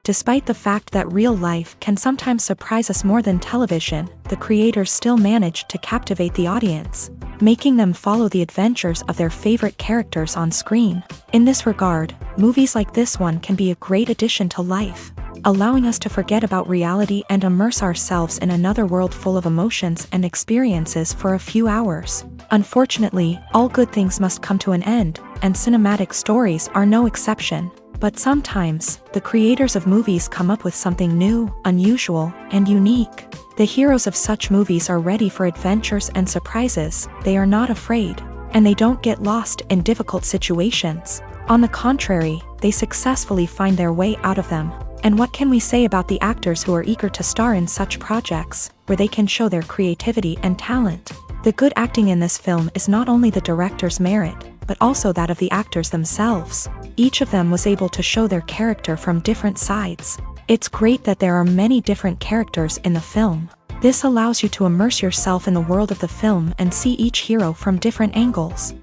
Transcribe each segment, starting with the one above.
Despite the fact that real life can sometimes surprise us more than television, the creators still manage to captivate the audience, making them follow the adventures of their favorite characters on screen. In this regard, movies like this one can be a great addition to life, allowing us to forget about reality and immerse ourselves in another world full of emotions and experiences for a few hours. Unfortunately, all good things must come to an end, and cinematic stories are no exception. But sometimes, the creators of movies come up with something new, unusual, and unique. The heroes of such movies are ready for adventures and surprises, they are not afraid, and they don't get lost in difficult situations. On the contrary, they successfully find their way out of them. And what can we say about the actors who are eager to star in such projects, where they can show their creativity and talent? The good acting in this film is not only the director's merit, but also that of the actors themselves. Each of them was able to show their character from different sides. It's great that there are many different characters in the film. This allows you to immerse yourself in the world of the film and see each hero from different angles.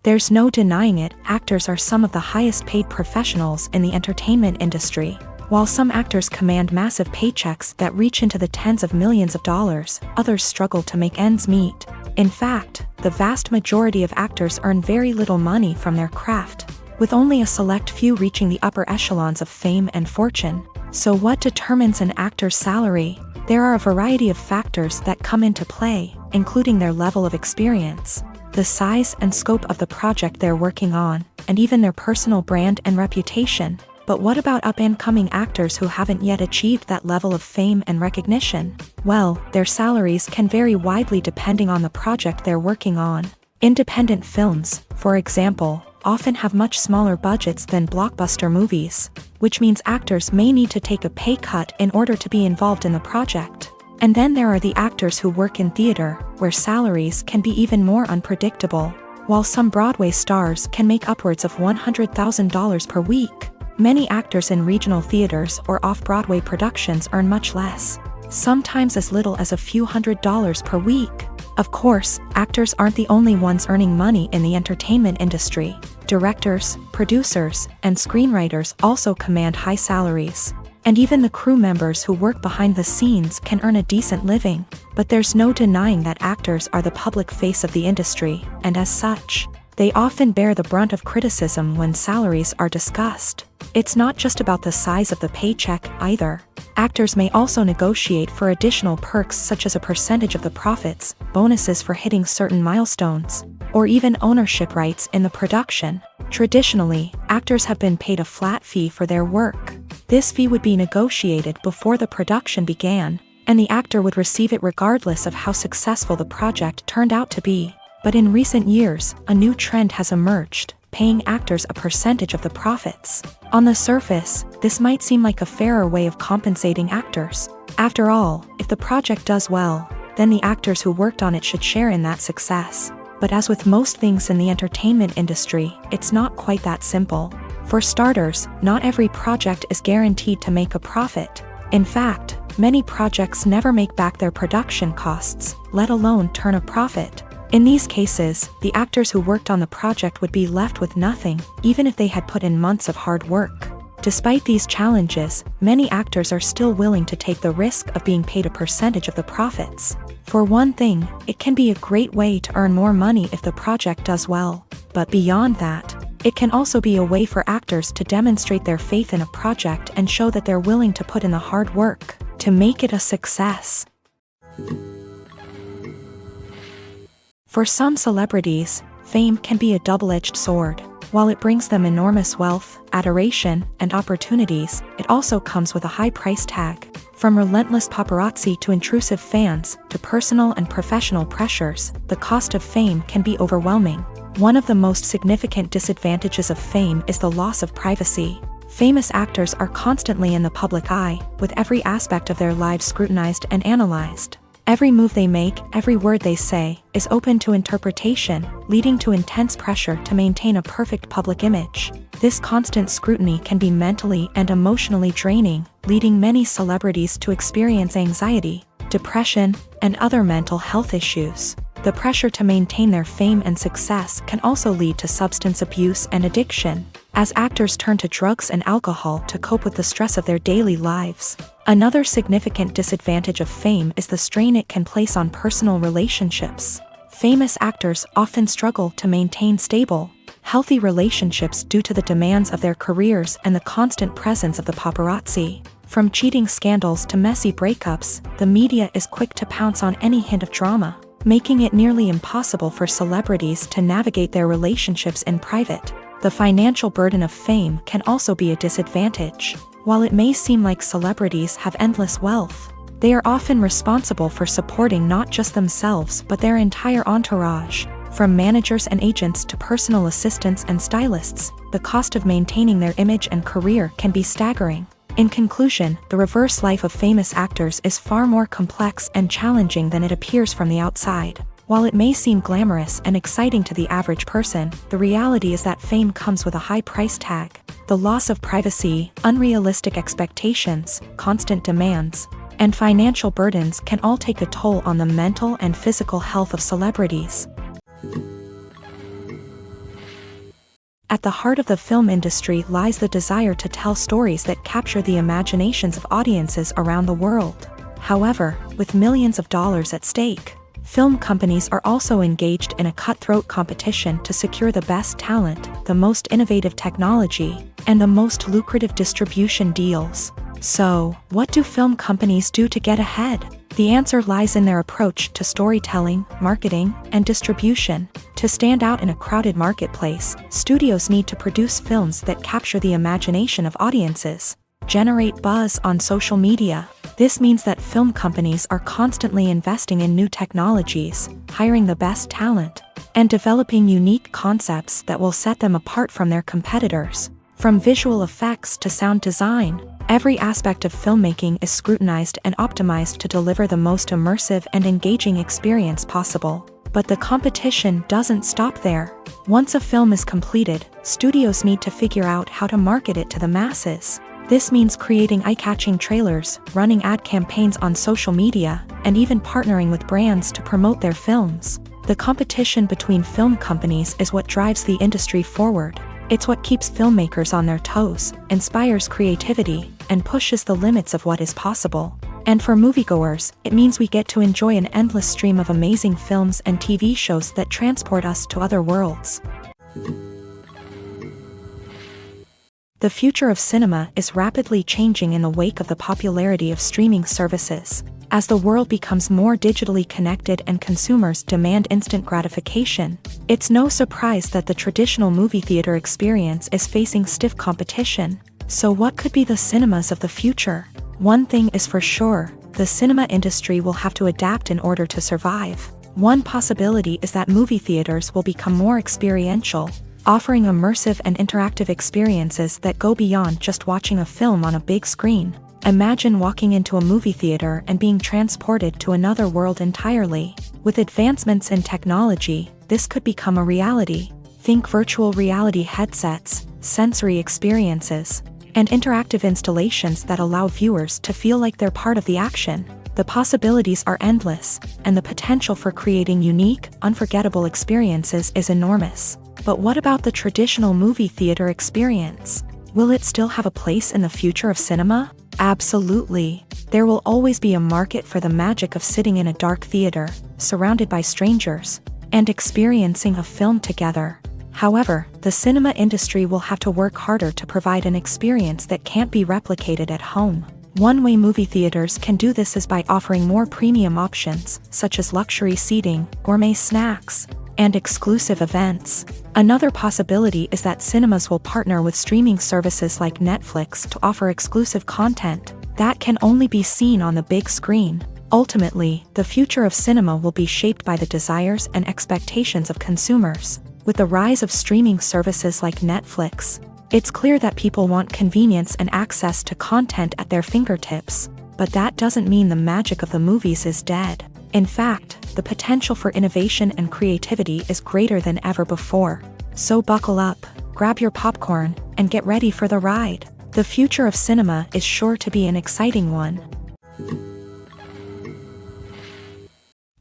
There's no denying it, actors are some of the highest paid professionals in the entertainment industry. While some actors command massive paychecks that reach into the tens of millions of dollars, others struggle to make ends meet. In fact, the vast majority of actors earn very little money from their craft, with only a select few reaching the upper echelons of fame and fortune. So what determines an actor's salary? There are a variety of factors that come into play, including their level of experience, the size and scope of the project they're working on, and even their personal brand and reputation. But what about up-and-coming actors who haven't yet achieved that level of fame and recognition? Well, their salaries can vary widely depending on the project they're working on. Independent films, for example, often have much smaller budgets than blockbuster movies, which means actors may need to take a pay cut in order to be involved in the project. And then there are the actors who work in theater, where salaries can be even more unpredictable. While some Broadway stars can make upwards of $100,000 per week, many actors in regional theaters or off-Broadway productions earn much less, sometimes as little as a few $100s per week. Of course, actors aren't the only ones earning money in the entertainment industry. Directors, producers, and screenwriters also command high salaries. And even the crew members who work behind the scenes can earn a decent living. But there's no denying that actors are the public face of the industry, and as such, they often bear the brunt of criticism when salaries are discussed. It's not just about the size of the paycheck, either. Actors may also negotiate for additional perks such as a percentage of the profits, bonuses for hitting certain milestones, or even ownership rights in the production. Traditionally, actors have been paid a flat fee for their work. This fee would be negotiated before the production began, and the actor would receive it regardless of how successful the project turned out to be. But in recent years, a new trend has emerged, paying actors a percentage of the profits. On the surface, this might seem like a fairer way of compensating actors. After all, if the project does well, then the actors who worked on it should share in that success. But as with most things in the entertainment industry, it's not quite that simple. For starters, not every project is guaranteed to make a profit. In fact, many projects never make back their production costs, let alone turn a profit. In these cases, the actors who worked on the project would be left with nothing, even if they had put in months of hard work. Despite these challenges, many actors are still willing to take the risk of being paid a percentage of the profits. For one thing, it can be a great way to earn more money if the project does well. But beyond that, it can also be a way for actors to demonstrate their faith in a project and show that they're willing to put in the hard work to make it a success. For some celebrities, fame can be a double-edged sword. While it brings them enormous wealth, adoration, and opportunities, it also comes with a high price tag. From relentless paparazzi to intrusive fans, to personal and professional pressures, the cost of fame can be overwhelming. One of the most significant disadvantages of fame is the loss of privacy. Famous actors are constantly in the public eye, with every aspect of their lives scrutinized and analyzed. Every move they make, every word they say, is open to interpretation, leading to intense pressure to maintain a perfect public image. This constant scrutiny can be mentally and emotionally draining, leading many celebrities to experience anxiety, depression, and other mental health issues. The pressure to maintain their fame and success can also lead to substance abuse and addiction. as actors turn to drugs and alcohol to cope with the stress of their daily lives. Another significant disadvantage of fame is the strain it can place on personal relationships. Famous actors often struggle to maintain stable, healthy relationships due to the demands of their careers and the constant presence of the paparazzi. From cheating scandals to messy breakups, the media is quick to pounce on any hint of drama, making it nearly impossible for celebrities to navigate their relationships in private. The financial burden of fame can also be a disadvantage. While it may seem like celebrities have endless wealth, they are often responsible for supporting not just themselves but their entire entourage. From managers and agents to personal assistants and stylists, the cost of maintaining their image and career can be staggering. In conclusion, the reverse life of famous actors is far more complex and challenging than it appears from the outside. While it may seem glamorous and exciting to the average person, the reality is that fame comes with a high price tag. The loss of privacy, unrealistic expectations, constant demands, and financial burdens can all take a toll on the mental and physical health of celebrities. At the heart of the film industry lies the desire to tell stories that capture the imaginations of audiences around the world. However, with millions of dollars at stake, film companies are also engaged in a cutthroat competition to secure the best talent, the most innovative technology, and the most lucrative distribution deals. So, what do film companies do to get ahead? The answer lies in their approach to storytelling, marketing, and distribution. To stand out in a crowded marketplace, studios need to produce films that capture the imagination of audiences, generate buzz on social media. This means that film companies are constantly investing in new technologies, hiring the best talent, and developing unique concepts that will set them apart from their competitors. From visual effects to sound design, every aspect of filmmaking is scrutinized and optimized to deliver the most immersive and engaging experience possible. But the competition doesn't stop there. Once a film is completed, studios need to figure out how to market it to the masses. This means creating eye-catching trailers, running ad campaigns on social media, and even partnering with brands to promote their films. The competition between film companies is what drives the industry forward. It's what keeps filmmakers on their toes, inspires creativity, and pushes the limits of what is possible. And for moviegoers, it means we get to enjoy an endless stream of amazing films and TV shows that transport us to other worlds. The future of cinema is rapidly changing in the wake of the popularity of streaming services. As the world becomes more digitally connected and consumers demand instant gratification, it's no surprise that the traditional movie theater experience is facing stiff competition. So what could be the cinemas of the future? One thing is for sure, the cinema industry will have to adapt in order to survive. One possibility is that movie theaters will become more experiential, offering immersive and interactive experiences that go beyond just watching a film on a big screen. Imagine walking into a movie theater and being transported to another world entirely. With advancements in technology, this could become a reality. Think virtual reality headsets, sensory experiences, and interactive installations that allow viewers to feel like they're part of the action. The possibilities are endless, and the potential for creating unique, unforgettable experiences is enormous. But what about the traditional movie theater experience? Will it still have a place in the future of cinema? Absolutely. There will always be a market for the magic of sitting in a dark theater, surrounded by strangers, and experiencing a film together. However, the cinema industry will have to work harder to provide an experience that can't be replicated at home. One way movie theaters can do this is by offering more premium options, such as luxury seating, gourmet snacks, and exclusive events. Another possibility is that cinemas will partner with streaming services like Netflix to offer exclusive content that can only be seen on the big screen. Ultimately, the future of cinema will be shaped by the desires and expectations of consumers. With the rise of streaming services like Netflix, it's clear that people want convenience and access to content at their fingertips. But that doesn't mean the magic of the movies is dead. In fact, the potential for innovation and creativity is greater than ever before. So buckle up, grab your popcorn, and get ready for the ride. The future of cinema is sure to be an exciting one.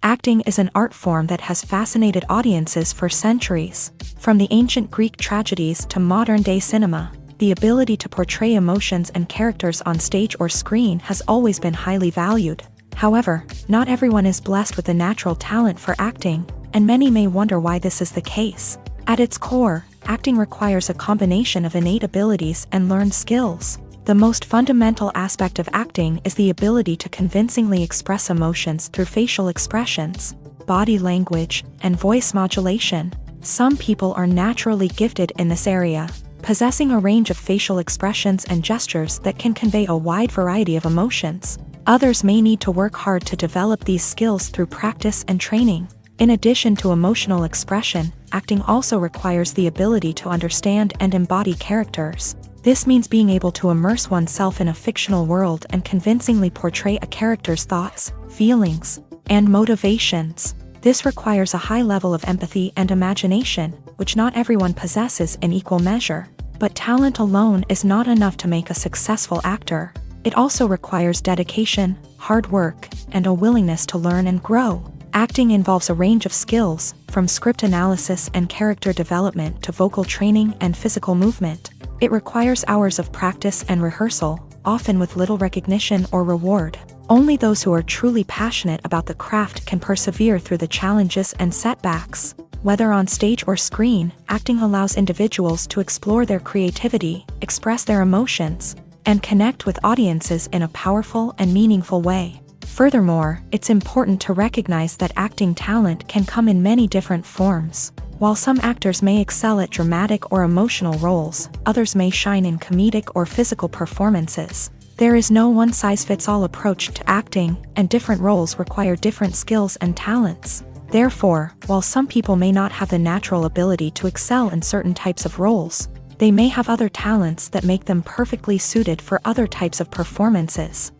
Acting is an art form that has fascinated audiences for centuries. From the ancient Greek tragedies to modern-day cinema, the ability to portray emotions and characters on stage or screen has always been highly valued. However, not everyone is blessed with a natural talent for acting, and many may wonder why this is the case. At its core, acting requires a combination of innate abilities and learned skills. The most fundamental aspect of acting is the ability to convincingly express emotions through facial expressions, body language, and voice modulation. Some people are naturally gifted in this area, possessing a range of facial expressions and gestures that can convey a wide variety of emotions. Others may need to work hard to develop these skills through practice and training. In addition to emotional expression, acting also requires the ability to understand and embody characters. This means being able to immerse oneself in a fictional world and convincingly portray a character's thoughts, feelings, and motivations. This requires a high level of empathy and imagination, which not everyone possesses in equal measure. But talent alone is not enough to make a successful actor. It also requires dedication, hard work, and a willingness to learn and grow. Acting involves a range of skills, from script analysis and character development to vocal training and physical movement. It requires hours of practice and rehearsal, often with little recognition or reward. Only those who are truly passionate about the craft can persevere through the challenges and setbacks. Whether on stage or screen, acting allows individuals to explore their creativity, express their emotions, and connect with audiences in a powerful and meaningful way. Furthermore, it's important to recognize that acting talent can come in many different forms. While some actors may excel at dramatic or emotional roles, others may shine in comedic or physical performances. There is no one-size-fits-all approach to acting, and different roles require different skills and talents. Therefore, while some people may not have the natural ability to excel in certain types of roles, they may have other talents that make them perfectly suited for other types of performances.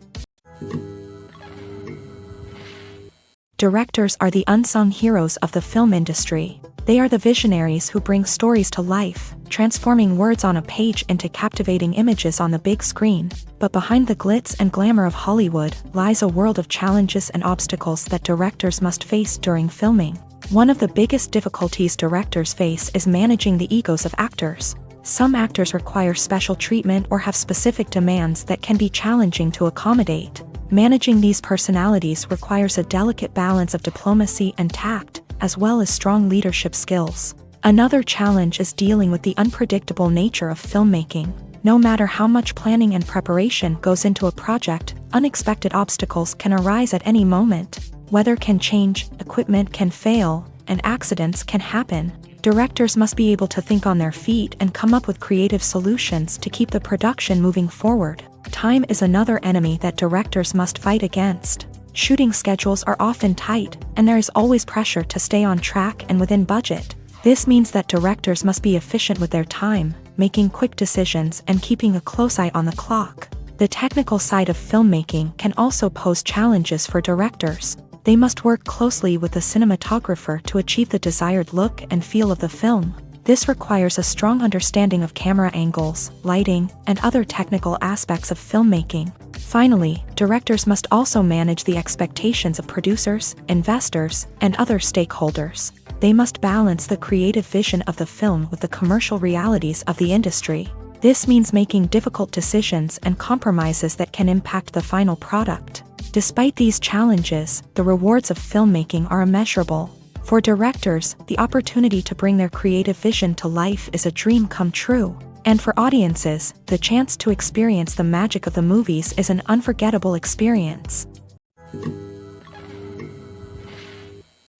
Directors are the unsung heroes of the film industry. They are the visionaries who bring stories to life, transforming words on a page into captivating images on the big screen. But behind the glitz and glamour of Hollywood lies a world of challenges and obstacles that directors must face during filming. One of the biggest difficulties directors face is managing the egos of actors. Some actors require special treatment or have specific demands that can be challenging to accommodate. Managing these personalities requires a delicate balance of diplomacy and tact, as well as strong leadership skills. Another challenge is dealing with the unpredictable nature of filmmaking. No matter how much planning and preparation goes into a project, unexpected obstacles can arise at any moment. Weather can change, equipment can fail, and accidents can happen. Directors must be able to think on their feet and come up with creative solutions to keep the production moving forward. Time is another enemy that directors must fight against. Shooting schedules are often tight, and there is always pressure to stay on track and within budget. This means that directors must be efficient with their time, making quick decisions and keeping a close eye on the clock. The technical side of filmmaking can also pose challenges for directors. They must work closely with the cinematographer to achieve the desired look and feel of the film. This requires a strong understanding of camera angles, lighting, and other technical aspects of filmmaking. Finally, directors must also manage the expectations of producers, investors, and other stakeholders. They must balance the creative vision of the film with the commercial realities of the industry. This means making difficult decisions and compromises that can impact the final product. Despite these challenges, the rewards of filmmaking are immeasurable. For directors, the opportunity to bring their creative vision to life is a dream come true. And for audiences, the chance to experience the magic of the movies is an unforgettable experience.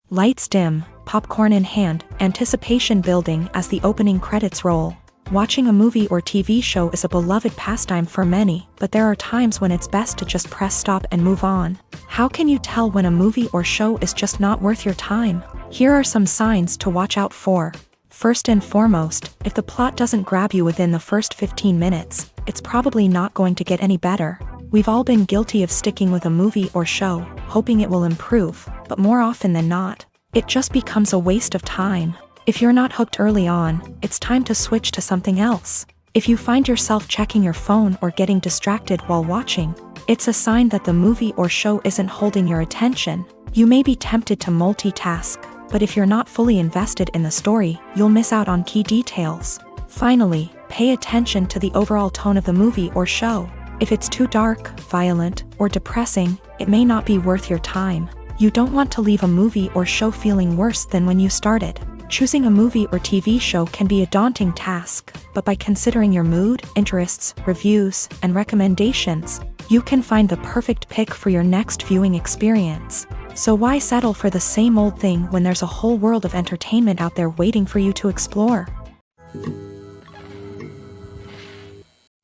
Lights dim, popcorn in hand, anticipation building as the opening credits roll. Watching a movie or TV show is a beloved pastime for many, but there are times when it's best to just press stop and move on. How can you tell when a movie or show is just not worth your time? Here are some signs to watch out for. First and foremost, if the plot doesn't grab you within the first 15 minutes, it's probably not going to get any better. We've all been guilty of sticking with a movie or show, hoping it will improve, but more often than not, it just becomes a waste of time. If you're not hooked early on, it's time to switch to something else. If you find yourself checking your phone or getting distracted while watching, it's a sign that the movie or show isn't holding your attention. You may be tempted to multitask, but if you're not fully invested in the story, you'll miss out on key details. Finally, pay attention to the overall tone of the movie or show. If it's too dark, violent, or depressing, it may not be worth your time. You don't want to leave a movie or show feeling worse than when you started. Choosing a movie or TV show can be a daunting task, but by considering your mood, interests, reviews, and recommendations, you can find the perfect pick for your next viewing experience. So why settle for the same old thing when there's a whole world of entertainment out there waiting for you to explore?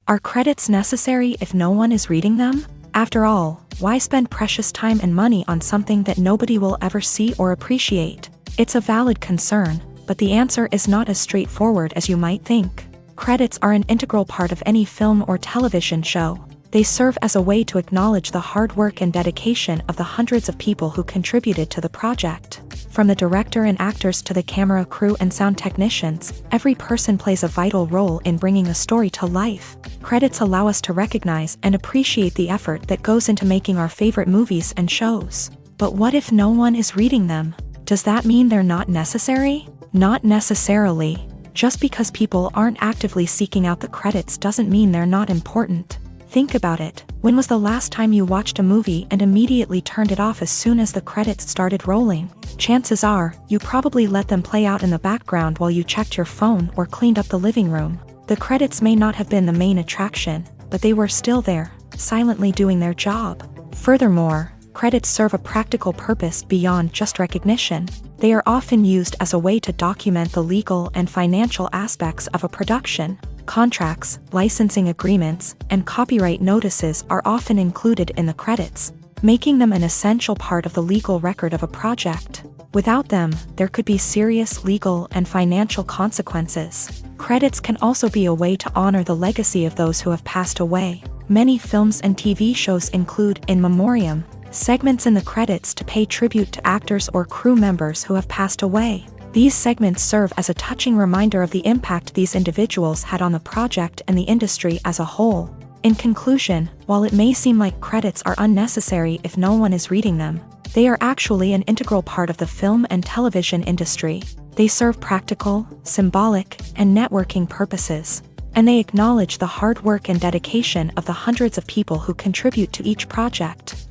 Are credits necessary if no one is reading them? After all, why spend precious time and money on something that nobody will ever see or appreciate? It's a valid concern, but the answer is not as straightforward as you might think. Credits are an integral part of any film or television show. They serve as a way to acknowledge the hard work and dedication of the hundreds of people who contributed to the project. From the director and actors to the camera crew and sound technicians, every person plays a vital role in bringing a story to life. Credits allow us to recognize and appreciate the effort that goes into making our favorite movies and shows. But what if no one is reading them? Does that mean they're not necessary? Not necessarily. Just because people aren't actively seeking out the credits doesn't mean they're not important. Think about it. When was the last time you watched a movie and immediately turned it off as soon as the credits started rolling? Chances are, you probably let them play out in the background while you checked your phone or cleaned up the living room. The credits may not have been the main attraction, but they were still there, silently doing their job. Furthermore, credits serve a practical purpose beyond just recognition. They are often used as a way to document the legal and financial aspects of a production. Contracts, licensing agreements, and copyright notices are often included in the credits, making them an essential part of the legal record of a project. Without them, there could be serious legal and financial consequences. Credits can also be a way to honor the legacy of those who have passed away. Many films and TV shows include in memoriam segments in the credits to pay tribute to actors or crew members who have passed away. These segments serve as a touching reminder of the impact these individuals had on the project and the industry as a whole. In conclusion, while it may seem like credits are unnecessary if no one is reading them, they are actually an integral part of the film and television industry. They serve practical, symbolic, and networking purposes, and they acknowledge the hard work and dedication of the hundreds of people who contribute to each project.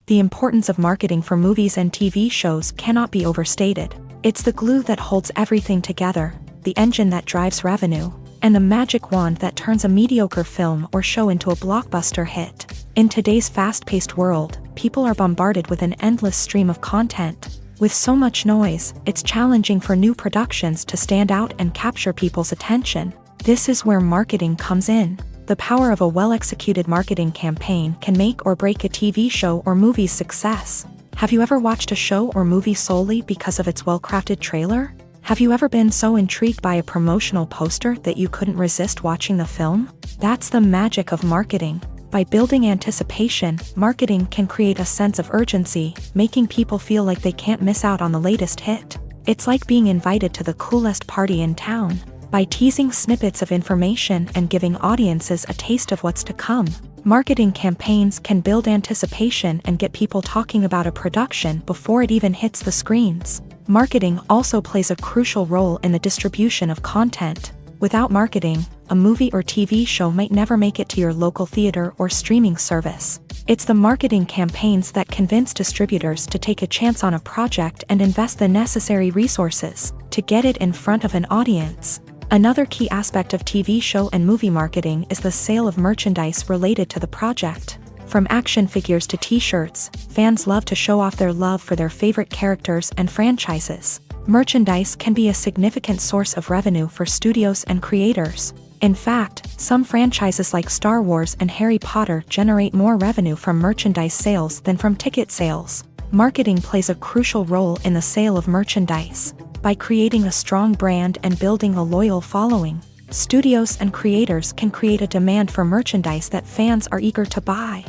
The importance of marketing for movies and TV shows cannot be overstated. It's the glue that holds everything together, the engine that drives revenue, and the magic wand that turns a mediocre film or show into a blockbuster hit. In today's fast-paced world, people are bombarded with an endless stream of content. With so much noise, it's challenging for new productions to stand out and capture people's attention. This is where marketing comes in. The power of a well-executed marketing campaign can make or break a TV show or movie's success. Have you ever watched a show or movie solely because of its well-crafted trailer? Have you ever been so intrigued by a promotional poster that you couldn't resist watching the film? That's the magic of marketing. By building anticipation, marketing can create a sense of urgency, making people feel like they can't miss out on the latest hit. It's like being invited to the coolest party in town. By teasing snippets of information and giving audiences a taste of what's to come, marketing campaigns can build anticipation and get people talking about a production before it even hits the screens. Marketing also plays a crucial role in the distribution of content. Without marketing, a movie or TV show might never make it to your local theater or streaming service. It's the marketing campaigns that convince distributors to take a chance on a project and invest the necessary resources to get it in front of an audience. Another key aspect of TV show and movie marketing is the sale of merchandise related to the project. From action figures to t-shirts, fans love to show off their love for their favorite characters and franchises. Merchandise can be a significant source of revenue for studios and creators. In fact, some franchises like Star Wars and Harry Potter generate more revenue from merchandise sales than from ticket sales. Marketing plays a crucial role in the sale of merchandise. By creating a strong brand and building a loyal following, studios and creators can create a demand for merchandise that fans are eager to buy.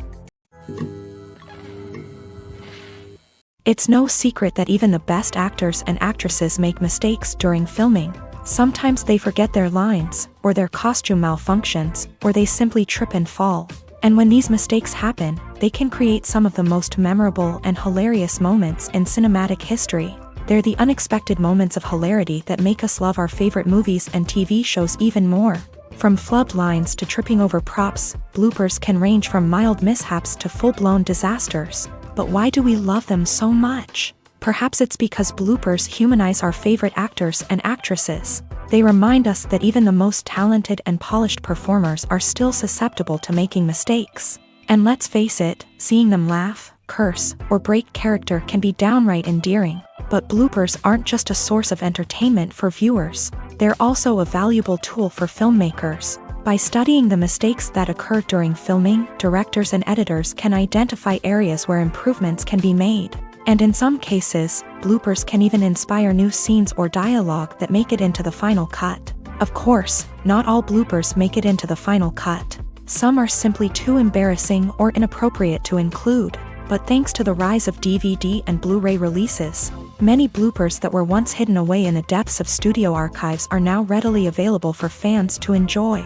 It's no secret that even the best actors and actresses make mistakes during filming. Sometimes they forget their lines, or their costume malfunctions, or they simply trip and fall. And when these mistakes happen, they can create some of the most memorable and hilarious moments in cinematic history. They're the unexpected moments of hilarity that make us love our favorite movies and TV shows even more. From flubbed lines to tripping over props, bloopers can range from mild mishaps to full-blown disasters. But why do we love them so much? Perhaps it's because bloopers humanize our favorite actors and actresses. They remind us that even the most talented and polished performers are still susceptible to making mistakes. And let's face it, seeing them laugh, curse, or break character can be downright endearing. But bloopers aren't just a source of entertainment for viewers. They're also a valuable tool for filmmakers. By studying the mistakes that occur during filming, directors and editors can identify areas where improvements can be made. And in some cases, bloopers can even inspire new scenes or dialogue that make it into the final cut. Of course, not all bloopers make it into the final cut. Some are simply too embarrassing or inappropriate to include. But thanks to the rise of DVD and Blu-ray releases, many bloopers that were once hidden away in the depths of studio archives are now readily available for fans to enjoy.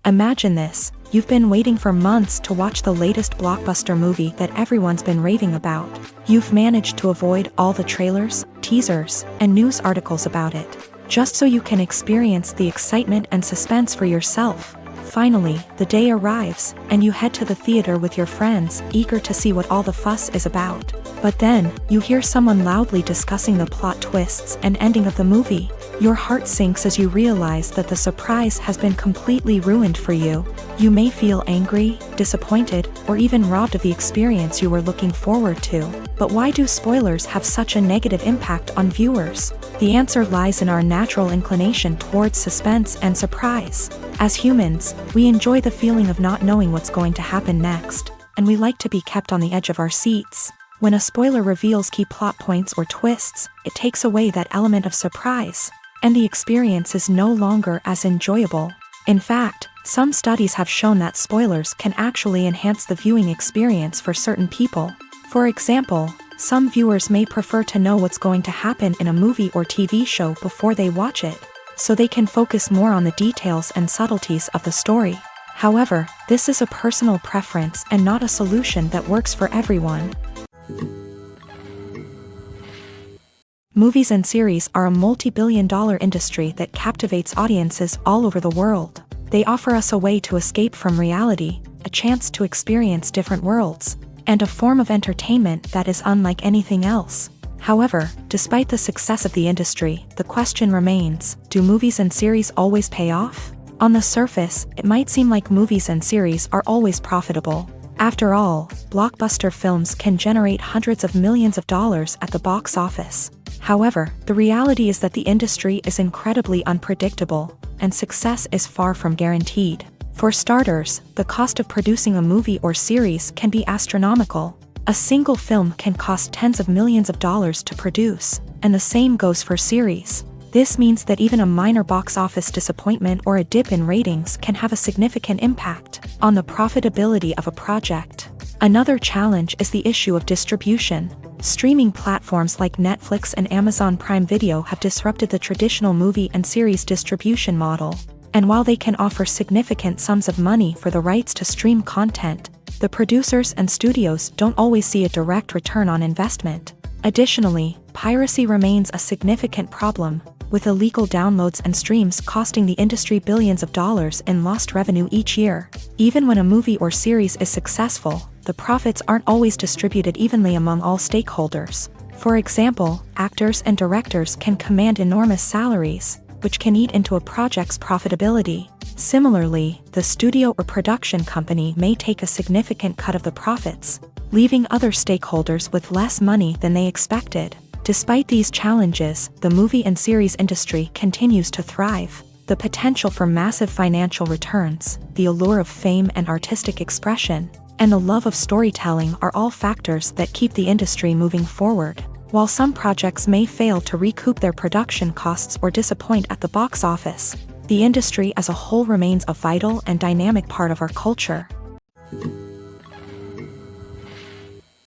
Imagine this, you've been waiting for months to watch the latest blockbuster movie that everyone's been raving about. You've managed to avoid all the trailers, teasers, and news articles about it, just so you can experience the excitement and suspense for yourself. Finally, the day arrives, and you head to the theater with your friends, eager to see what all the fuss is about. But then, you hear someone loudly discussing the plot twists and ending of the movie. Your heart sinks as you realize that the surprise has been completely ruined for you. You may feel angry, disappointed, or even robbed of the experience you were looking forward to. But why do spoilers have such a negative impact on viewers? The answer lies in our natural inclination towards suspense and surprise. As humans, we enjoy the feeling of not knowing what's going to happen next, and we like to be kept on the edge of our seats. When a spoiler reveals key plot points or twists, it takes away that element of surprise, and the experience is no longer as enjoyable. In fact, some studies have shown that spoilers can actually enhance the viewing experience for certain people. For example, some viewers may prefer to know what's going to happen in a movie or TV show before they watch it, so they can focus more on the details and subtleties of the story. However, this is a personal preference and not a solution that works for everyone. Movies and series are a multi-billion-dollar industry that captivates audiences all over the world. They offer us a way to escape from reality, a chance to experience different worlds, and a form of entertainment that is unlike anything else. However, despite the success of the industry, the question remains, do movies and series always pay off? On the surface, it might seem like movies and series are always profitable. After all, blockbuster films can generate hundreds of millions of dollars at the box office. However, the reality is that the industry is incredibly unpredictable, and success is far from guaranteed. For starters, the cost of producing a movie or series can be astronomical. A single film can cost tens of millions of dollars to produce, and the same goes for series. This means that even a minor box office disappointment or a dip in ratings can have a significant impact on the profitability of a project. Another challenge is the issue of distribution. Streaming platforms like Netflix and Amazon Prime Video have disrupted the traditional movie and series distribution model. And while they can offer significant sums of money for the rights to stream content, the producers and studios don't always see a direct return on investment. Additionally, piracy remains a significant problem, with illegal downloads and streams costing the industry billions of dollars in lost revenue each year. Even when a movie or series is successful, the profits aren't always distributed evenly among all stakeholders. For example, actors and directors can command enormous salaries, which can eat into a project's profitability. Similarly, the studio or production company may take a significant cut of the profits, leaving other stakeholders with less money than they expected. Despite these challenges, the movie and series industry continues to thrive. The potential for massive financial returns, the allure of fame and artistic expression, and the love of storytelling are all factors that keep the industry moving forward. While some projects may fail to recoup their production costs or disappoint at the box office, the industry as a whole remains a vital and dynamic part of our culture.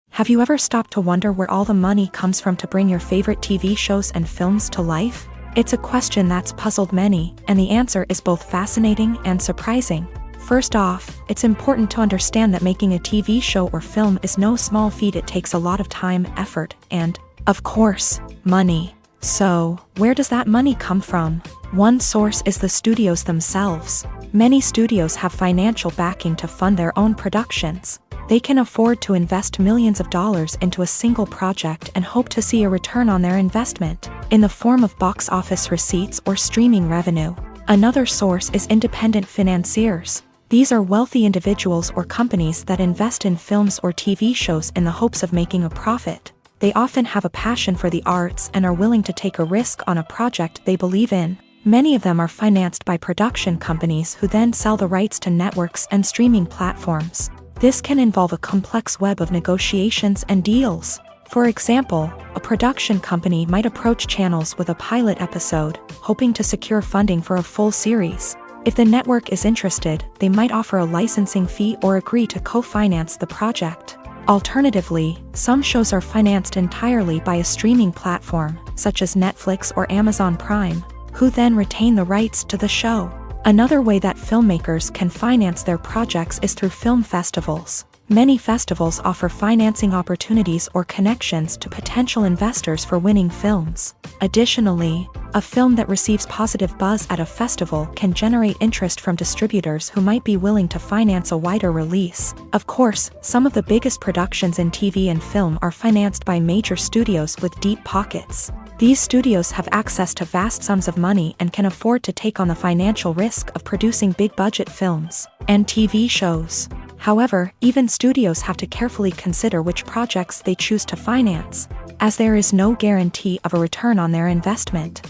Have you ever stopped to wonder where all the money comes from to bring your favorite TV shows and films to life? It's a question that's puzzled many, and the answer is both fascinating and surprising. First off, it's important to understand that making a TV show or film is no small feat. It takes a lot of time, effort, and, of course, money. So, where does that money come from? One source is the studios themselves. Many studios have financial backing to fund their own productions. They can afford to invest millions of dollars into a single project and hope to see a return on their investment, in the form of box office receipts or streaming revenue. Another source is independent financiers. These are wealthy individuals or companies that invest in films or TV shows in the hopes of making a profit. They often have a passion for the arts and are willing to take a risk on a project they believe in. Many of them are financed by production companies who then sell the rights to networks and streaming platforms. This can involve a complex web of negotiations and deals. For example, a production company might approach channels with a pilot episode, hoping to secure funding for a full series. If the network is interested, they might offer a licensing fee or agree to co-finance the project. Alternatively, some shows are financed entirely by a streaming platform, such as Netflix or Amazon Prime, who then retain the rights to the show. Another way that filmmakers can finance their projects is through film festivals. Many festivals offer financing opportunities or connections to potential investors for winning films. Additionally, a film that receives positive buzz at a festival can generate interest from distributors who might be willing to finance a wider release. Of course, some of the biggest productions in TV and film are financed by major studios with deep pockets. These studios have access to vast sums of money and can afford to take on the financial risk of producing big-budget films and TV shows. However, even studios have to carefully consider which projects they choose to finance, as there is no guarantee of a return on their investment.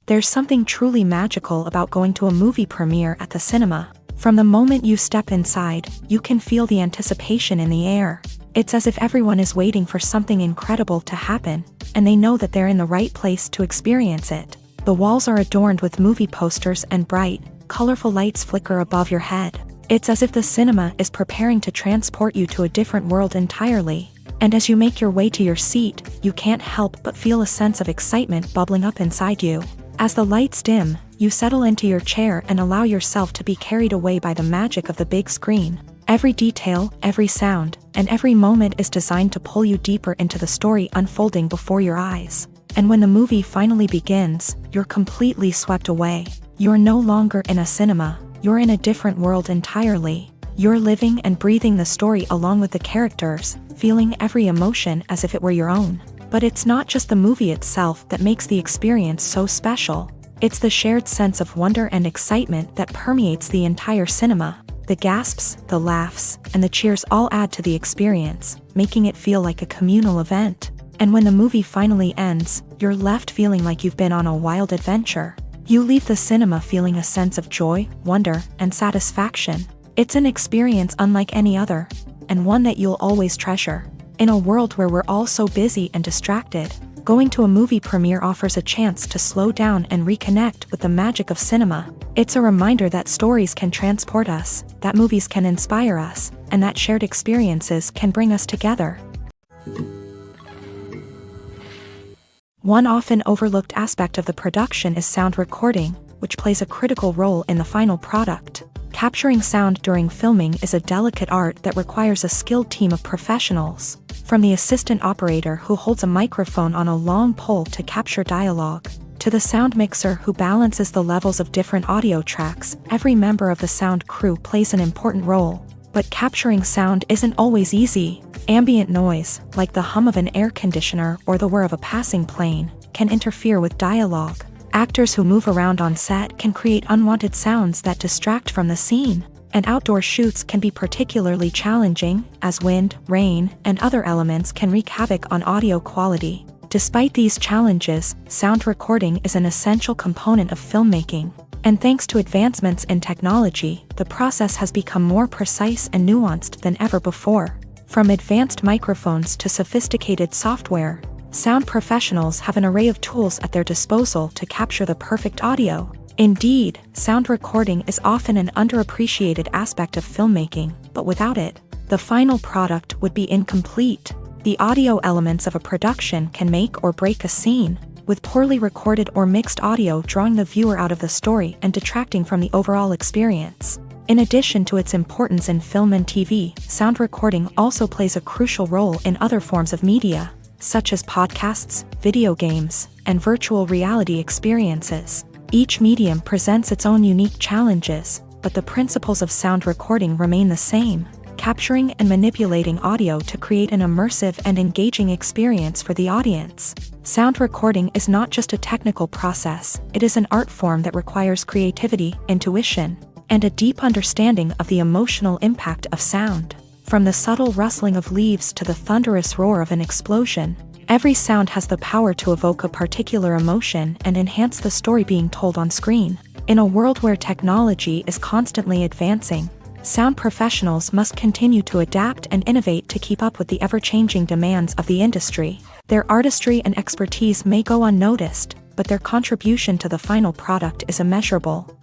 There's something truly magical about going to a movie premiere at the cinema. From the moment you step inside, you can feel the anticipation in the air. It's as if everyone is waiting for something incredible to happen, and they know that they're in the right place to experience it. The walls are adorned with movie posters and bright, colorful lights flicker above your head. It's as if the cinema is preparing to transport you to a different world entirely. And as you make your way to your seat, you can't help but feel a sense of excitement bubbling up inside you. As the lights dim, you settle into your chair and allow yourself to be carried away by the magic of the big screen. Every detail, every sound, and every moment is designed to pull you deeper into the story unfolding before your eyes. And when the movie finally begins, you're completely swept away. You're no longer in a cinema, you're in a different world entirely. You're living and breathing the story along with the characters, feeling every emotion as if it were your own. But it's not just the movie itself that makes the experience so special. It's the shared sense of wonder and excitement that permeates the entire cinema. The gasps, the laughs, and the cheers all add to the experience, making it feel like a communal event. And when the movie finally ends, you're left feeling like you've been on a wild adventure. You leave the cinema feeling a sense of joy, wonder, and satisfaction. It's an experience unlike any other, and one that you'll always treasure. In a world where we're all so busy and distracted, going to a movie premiere offers a chance to slow down and reconnect with the magic of cinema. It's a reminder that stories can transport us, that movies can inspire us, and that shared experiences can bring us together. One often overlooked aspect of the production is sound recording, which plays a critical role in the final product. Capturing sound during filming is a delicate art that requires a skilled team of professionals. From the assistant operator who holds a microphone on a long pole to capture dialogue, to the sound mixer who balances the levels of different audio tracks, every member of the sound crew plays an important role. But capturing sound isn't always easy. Ambient noise, like the hum of an air conditioner or the whir of a passing plane, can interfere with dialogue. Actors who move around on set can create unwanted sounds that distract from the scene. And outdoor shoots can be particularly challenging, as wind, rain, and other elements can wreak havoc on audio quality. Despite these challenges, sound recording is an essential component of filmmaking. And thanks to advancements in technology, the process has become more precise and nuanced than ever before. From advanced microphones to sophisticated software, sound professionals have an array of tools at their disposal to capture the perfect audio. Indeed, sound recording is often an underappreciated aspect of filmmaking, but without it, the final product would be incomplete. The audio elements of a production can make or break a scene. with poorly recorded or mixed audio drawing the viewer out of the story and detracting from the overall experience. In addition to its importance in film and TV, sound recording also plays a crucial role in other forms of media, such as podcasts, video games, and virtual reality experiences. Each medium presents its own unique challenges, but the principles of sound recording remain the same, capturing and manipulating audio to create an immersive and engaging experience for the audience. Sound recording is not just a technical process, it is an art form that requires creativity, intuition, and a deep understanding of the emotional impact of sound. From the subtle rustling of leaves to the thunderous roar of an explosion, every sound has the power to evoke a particular emotion and enhance the story being told on screen. In a world where technology is constantly advancing, sound professionals must continue to adapt and innovate to keep up with the ever-changing demands of the industry. Their artistry and expertise may go unnoticed, but their contribution to the final product is immeasurable.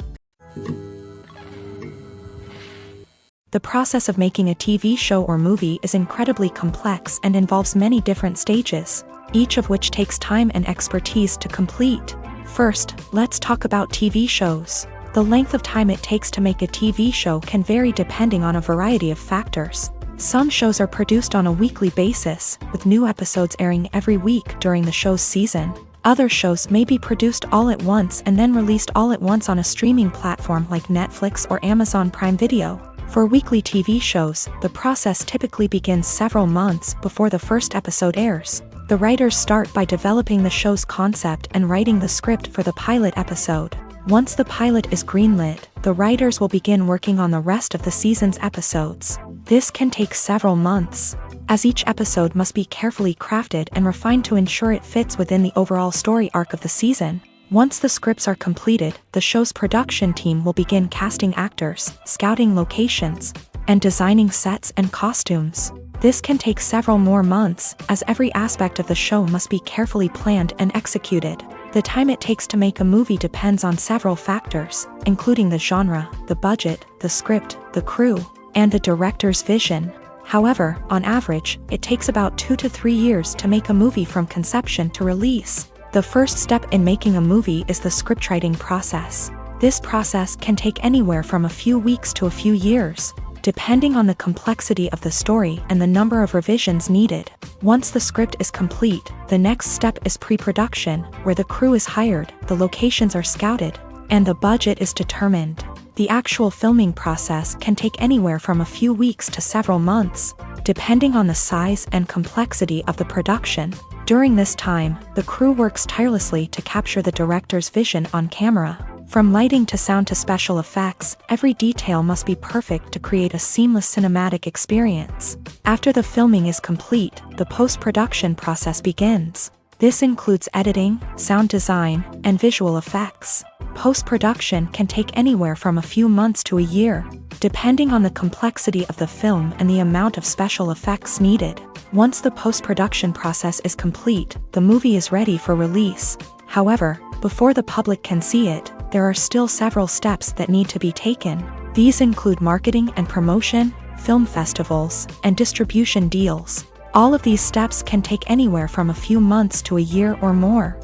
The process of making a TV show or movie is incredibly complex and involves many different stages, each of which takes time and expertise to complete. First, let's talk about TV shows. The length of time it takes to make a TV show can vary depending on a variety of factors. Some shows are produced on a weekly basis, with new episodes airing every week during the show's season. Other shows may be produced all at once and then released all at once on a streaming platform like Netflix or Amazon Prime Video. For weekly TV shows, the process typically begins several months before the first episode airs. The writers start by developing the show's concept and writing the script for the pilot episode. Once the pilot is greenlit, the writers will begin working on the rest of the season's episodes. This can take several months, as each episode must be carefully crafted and refined to ensure it fits within the overall story arc of the season. Once the scripts are completed, the show's production team will begin casting actors, scouting locations, and designing sets and costumes. This can take several more months, as every aspect of the show must be carefully planned and executed. The time it takes to make a movie depends on several factors, including the genre, the budget, the script, the crew, and the director's vision. However, on average, it takes about 2 to 3 years to make a movie from conception to release. The first step in making a movie is the scriptwriting process. This process can take anywhere from a few weeks to a few years, depending on the complexity of the story and the number of revisions needed. Once the script is complete, the next step is pre-production, where the crew is hired, the locations are scouted, and the budget is determined. The actual filming process can take anywhere from a few weeks to several months, depending on the size and complexity of the production. During this time, the crew works tirelessly to capture the director's vision on camera. From lighting to sound to special effects, every detail must be perfect to create a seamless cinematic experience. After the filming is complete, the post-production process begins. This includes editing, sound design, and visual effects. Post-production can take anywhere from a few months to a year, depending on the complexity of the film and the amount of special effects needed. Once the post-production process is complete, the movie is ready for release. However, before the public can see it, there are still several steps that need to be taken. These include marketing and promotion, film festivals, and distribution deals. All of these steps can take anywhere from a few months to a year or more.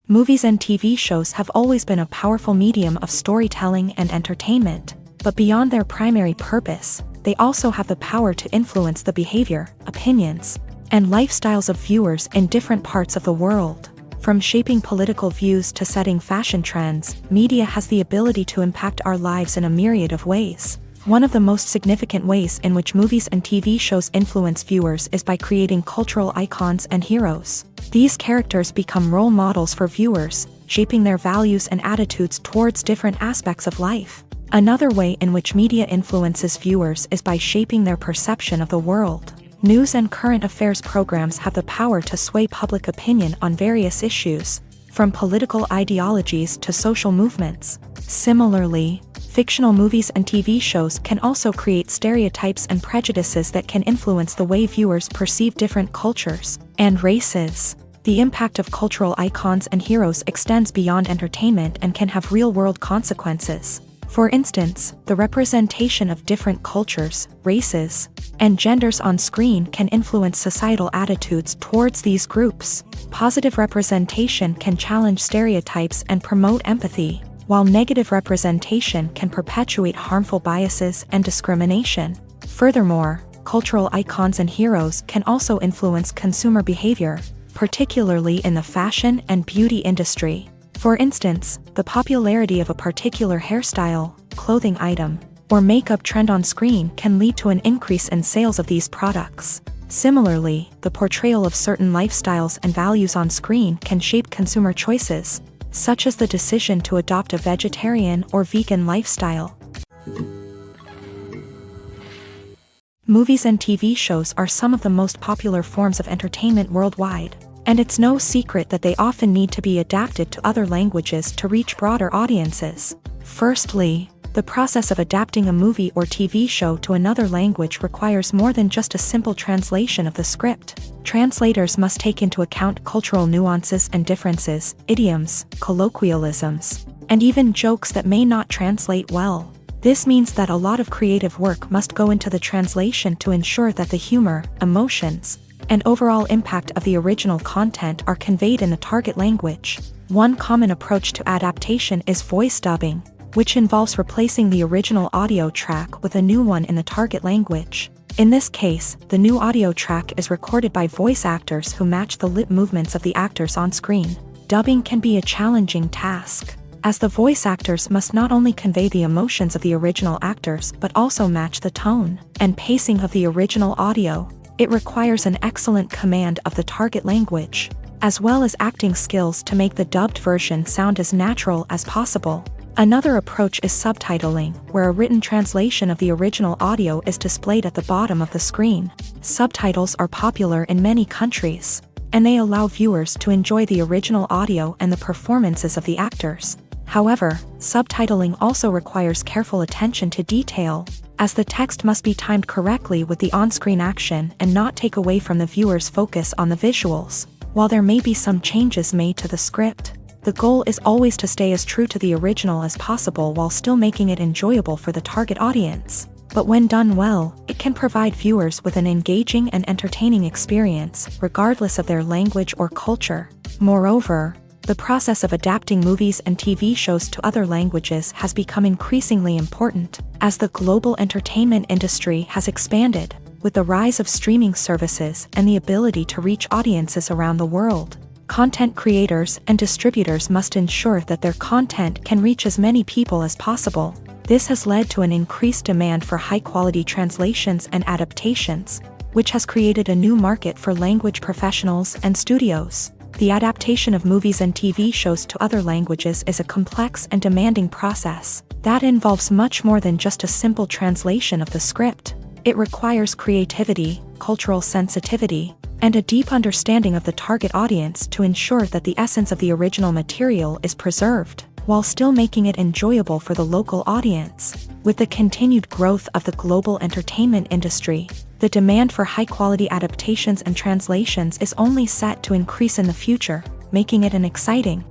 Movies and TV shows have always been a powerful medium of storytelling and entertainment, but beyond their primary purpose, they also have the power to influence the behavior, opinions, and lifestyles of viewers in different parts of the world. From shaping political views to setting fashion trends, media has the ability to impact our lives in a myriad of ways. One of the most significant ways in which movies and TV shows influence viewers is by creating cultural icons and heroes. These characters become role models for viewers, shaping their values and attitudes towards different aspects of life. Another way in which media influences viewers is by shaping their perception of the world. News and current affairs programs have the power to sway public opinion on various issues, from political ideologies to social movements. Similarly, fictional movies and TV shows can also create stereotypes and prejudices that can influence the way viewers perceive different cultures and races. The impact of cultural icons and heroes extends beyond entertainment and can have real-world consequences. For instance, the representation of different cultures, races, and genders on screen can influence societal attitudes towards these groups. Positive representation can challenge stereotypes and promote empathy, while negative representation can perpetuate harmful biases and discrimination. Furthermore, cultural icons and heroes can also influence consumer behavior, particularly in the fashion and beauty industry. For instance, the popularity of a particular hairstyle, clothing item, or makeup trend on screen can lead to an increase in sales of these products. Similarly, the portrayal of certain lifestyles and values on screen can shape consumer choices, such as the decision to adopt a vegetarian or vegan lifestyle. Movies and TV shows are some of the most popular forms of entertainment worldwide, and it's no secret that they often need to be adapted to other languages to reach broader audiences. Firstly, the process of adapting a movie or TV show to another language requires more than just a simple translation of the script. Translators must take into account cultural nuances and differences, idioms, colloquialisms, and even jokes that may not translate well. This means that a lot of creative work must go into the translation to ensure that the humor, emotions, and overall impact of the original content are conveyed in the target language. One common approach to adaptation is voice dubbing, which involves replacing the original audio track with a new one in the target language. In this case, the new audio track is recorded by voice actors who match the lip movements of the actors on screen. Dubbing can be a challenging task, as the voice actors must not only convey the emotions of the original actors but also match the tone and pacing of the original audio. It requires an excellent command of the target language, as well as acting skills to make the dubbed version sound as natural as possible. Another approach is subtitling, where a written translation of the original audio is displayed at the bottom of the screen. Subtitles are popular in many countries, and they allow viewers to enjoy the original audio and the performances of the actors. However, subtitling also requires careful attention to detail, as the text must be timed correctly with the on-screen action and not take away from the viewer's focus on the visuals. While there may be some changes made to the script, the goal is always to stay as true to the original as possible while still making it enjoyable for the target audience. But when done well, it can provide viewers with an engaging and entertaining experience, regardless of their language or culture. Moreover, the process of adapting movies and TV shows to other languages has become increasingly important, as the global entertainment industry has expanded, with the rise of streaming services and the ability to reach audiences around the world. Content creators and distributors must ensure that their content can reach as many people as possible. This has led to an increased demand for high-quality translations and adaptations, which has created a new market for language professionals and studios. The adaptation of movies and TV shows to other languages is a complex and demanding process that involves much more than just a simple translation of the script. It requires creativity, cultural sensitivity, and a deep understanding of the target audience to ensure that the essence of the original material is preserved, while still making it enjoyable for the local audience. With the continued growth of the global entertainment industry, the demand for high-quality adaptations and translations is only set to increase in the future, making it an exciting.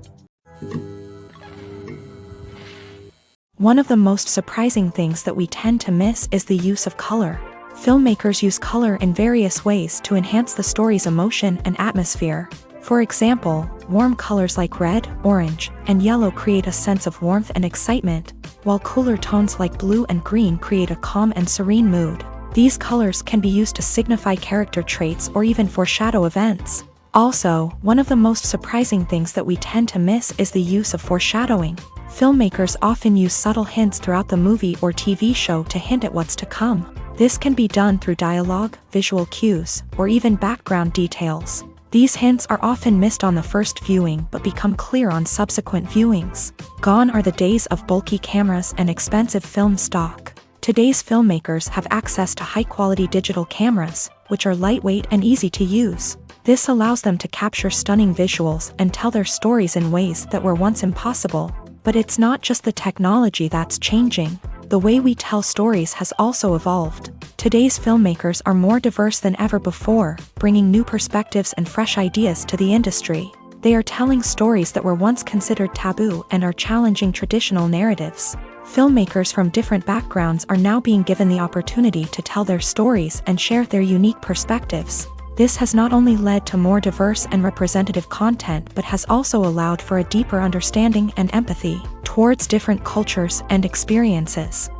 One of the most surprising things that we tend to miss is the use of color. Filmmakers use color in various ways to enhance the story's emotion and atmosphere. For example, warm colors like red, orange, and yellow create a sense of warmth and excitement, while cooler tones like blue and green create a calm and serene mood. These colors can be used to signify character traits or even foreshadow events. Also, one of the most surprising things that we tend to miss is the use of foreshadowing. Filmmakers often use subtle hints throughout the movie or TV show to hint at what's to come. This can be done through dialogue, visual cues, or even background details. These hints are often missed on the first viewing but become clear on subsequent viewings. Gone are the days of bulky cameras and expensive film stock. Today's filmmakers have access to high-quality digital cameras, which are lightweight and easy to use. This allows them to capture stunning visuals and tell their stories in ways that were once impossible. But it's not just the technology that's changing. The way we tell stories has also evolved. Today's filmmakers are more diverse than ever before, bringing new perspectives and fresh ideas to the industry. They are telling stories that were once considered taboo and are challenging traditional narratives. Filmmakers from different backgrounds are now being given the opportunity to tell their stories and share their unique perspectives. This has not only led to more diverse and representative content but has also allowed for a deeper understanding and empathy towards different cultures and experiences.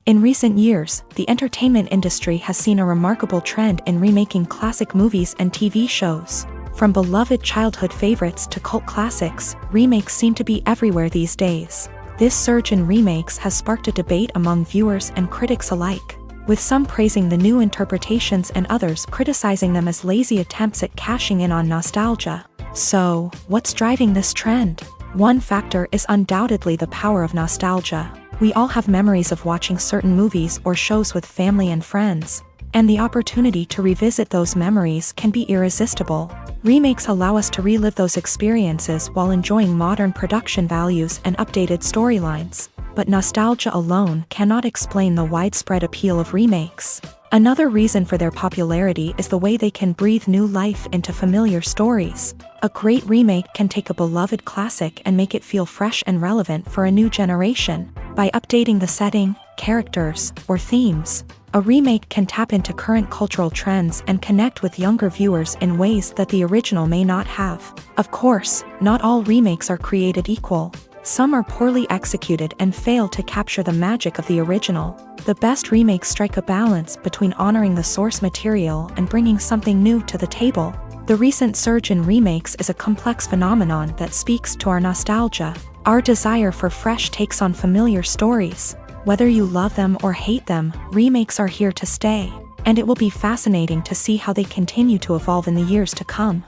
In recent years, the entertainment industry has seen a remarkable trend in remaking classic movies and TV shows. From beloved childhood favorites to cult classics, remakes seem to be everywhere these days. This surge in remakes has sparked a debate among viewers and critics alike, with some praising the new interpretations and others criticizing them as lazy attempts at cashing in on nostalgia. So, what's driving this trend? One factor is undoubtedly the power of nostalgia. We all have memories of watching certain movies or shows with family and friends, and the opportunity to revisit those memories can be irresistible. Remakes allow us to relive those experiences while enjoying modern production values and updated storylines. But nostalgia alone cannot explain the widespread appeal of remakes. Another reason for their popularity is the way they can breathe new life into familiar stories. A great remake can take a beloved classic and make it feel fresh and relevant for a new generation. By updating the setting, characters, or themes, a remake can tap into current cultural trends and connect with younger viewers in ways that the original may not have. Of course, not all remakes are created equal. Some are poorly executed and fail to capture the magic of the original. The best remakes strike a balance between honoring the source material and bringing something new to the table. The recent surge in remakes is a complex phenomenon that speaks to our nostalgia, our desire for fresh takes on familiar stories. Whether you love them or hate them, remakes are here to stay, and it will be fascinating to see how they continue to evolve in the years to come.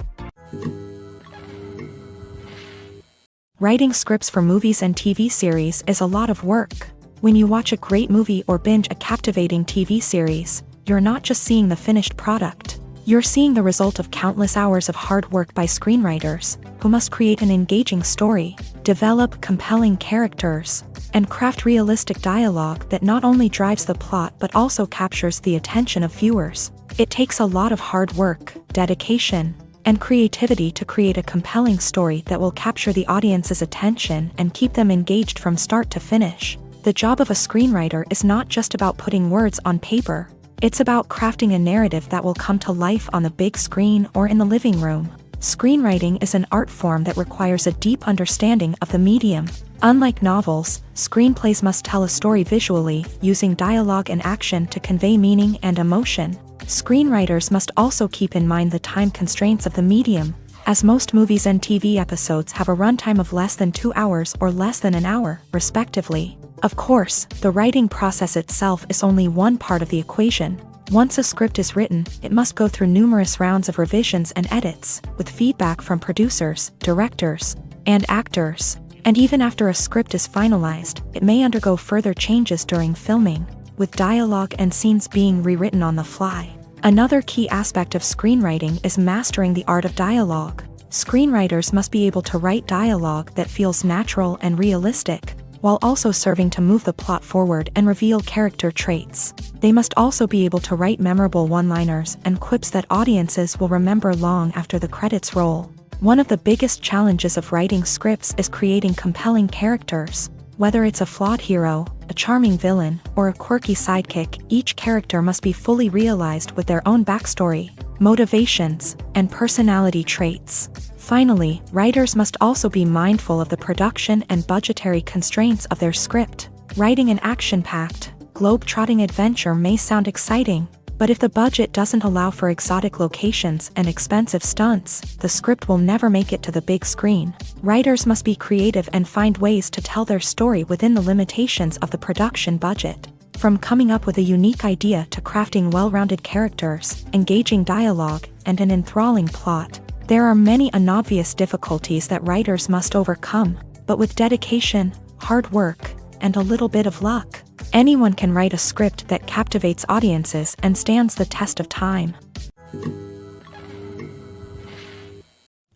Writing scripts for movies and TV series is a lot of work. When you watch a great movie or binge a captivating TV series, you're not just seeing the finished product. You're seeing the result of countless hours of hard work by screenwriters, who must create an engaging story, develop compelling characters, and craft realistic dialogue that not only drives the plot but also captures the attention of viewers. It takes a lot of hard work, dedication, and creativity to create a compelling story that will capture the audience's attention and keep them engaged from start to finish. The job of a screenwriter is not just about putting words on paper. It's about crafting a narrative that will come to life on the big screen or in the living room. Screenwriting is an art form that requires a deep understanding of the medium. Unlike novels, screenplays must tell a story visually, using dialogue and action to convey meaning and emotion. Screenwriters must also keep in mind the time constraints of the medium, as most movies and TV episodes have a runtime of less than 2 hours or less than an hour, respectively. Of course, the writing process itself is only one part of the equation. Once a script is written, it must go through numerous rounds of revisions and edits, with feedback from producers, directors, and actors. And even after a script is finalized, it may undergo further changes during filming, with dialogue and scenes being rewritten on the fly. Another key aspect of screenwriting is mastering the art of dialogue. Screenwriters must be able to write dialogue that feels natural and realistic, while also serving to move the plot forward and reveal character traits. They must also be able to write memorable one-liners and quips that audiences will remember long after the credits roll. One of the biggest challenges of writing scripts is creating compelling characters. Whether it's a flawed hero, a charming villain, or a quirky sidekick, each character must be fully realized with their own backstory, motivations, and personality traits. Finally, writers must also be mindful of the production and budgetary constraints of their script. Writing an action-packed, globe-trotting adventure may sound exciting, but if the budget doesn't allow for exotic locations and expensive stunts, the script will never make it to the big screen. Writers must be creative and find ways to tell their story within the limitations of the production budget. From coming up with a unique idea to crafting well-rounded characters, engaging dialogue, and an enthralling plot, there are many unobvious difficulties that writers must overcome, but with dedication, hard work, and a little bit of luck, anyone can write a script that captivates audiences and stands the test of time.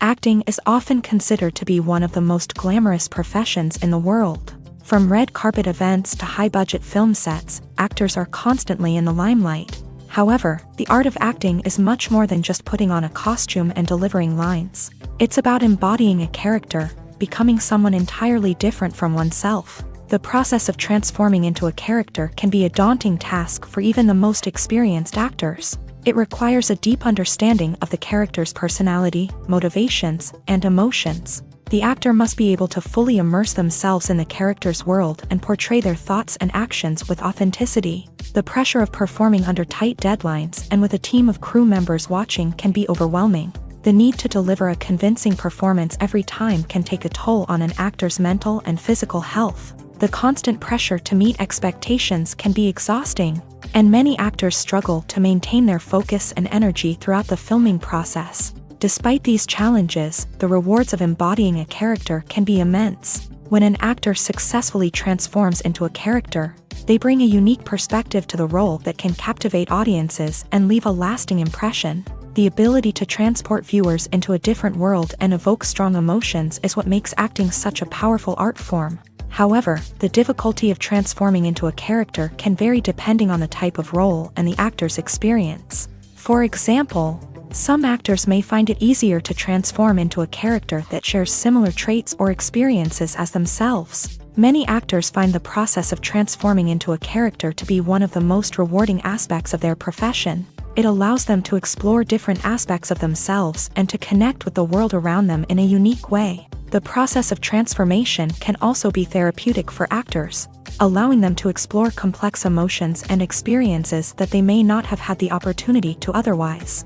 Acting is often considered to be one of the most glamorous professions in the world. From red carpet events to high-budget film sets, actors are constantly in the limelight. However, the art of acting is much more than just putting on a costume and delivering lines. It's about embodying a character, becoming someone entirely different from oneself. The process of transforming into a character can be a daunting task for even the most experienced actors. It requires a deep understanding of the character's personality, motivations, and emotions. The actor must be able to fully immerse themselves in the character's world and portray their thoughts and actions with authenticity. The pressure of performing under tight deadlines and with a team of crew members watching can be overwhelming. The need to deliver a convincing performance every time can take a toll on an actor's mental and physical health. The constant pressure to meet expectations can be exhausting, and many actors struggle to maintain their focus and energy throughout the filming process. Despite these challenges, the rewards of embodying a character can be immense. When an actor successfully transforms into a character, they bring a unique perspective to the role that can captivate audiences and leave a lasting impression. The ability to transport viewers into a different world and evoke strong emotions is what makes acting such a powerful art form. However, the difficulty of transforming into a character can vary depending on the type of role and the actor's experience. For example, some actors may find it easier to transform into a character that shares similar traits or experiences as themselves. Many actors find the process of transforming into a character to be one of the most rewarding aspects of their profession. It allows them to explore different aspects of themselves and to connect with the world around them in a unique way. The process of transformation can also be therapeutic for actors, allowing them to explore complex emotions and experiences that they may not have had the opportunity to otherwise.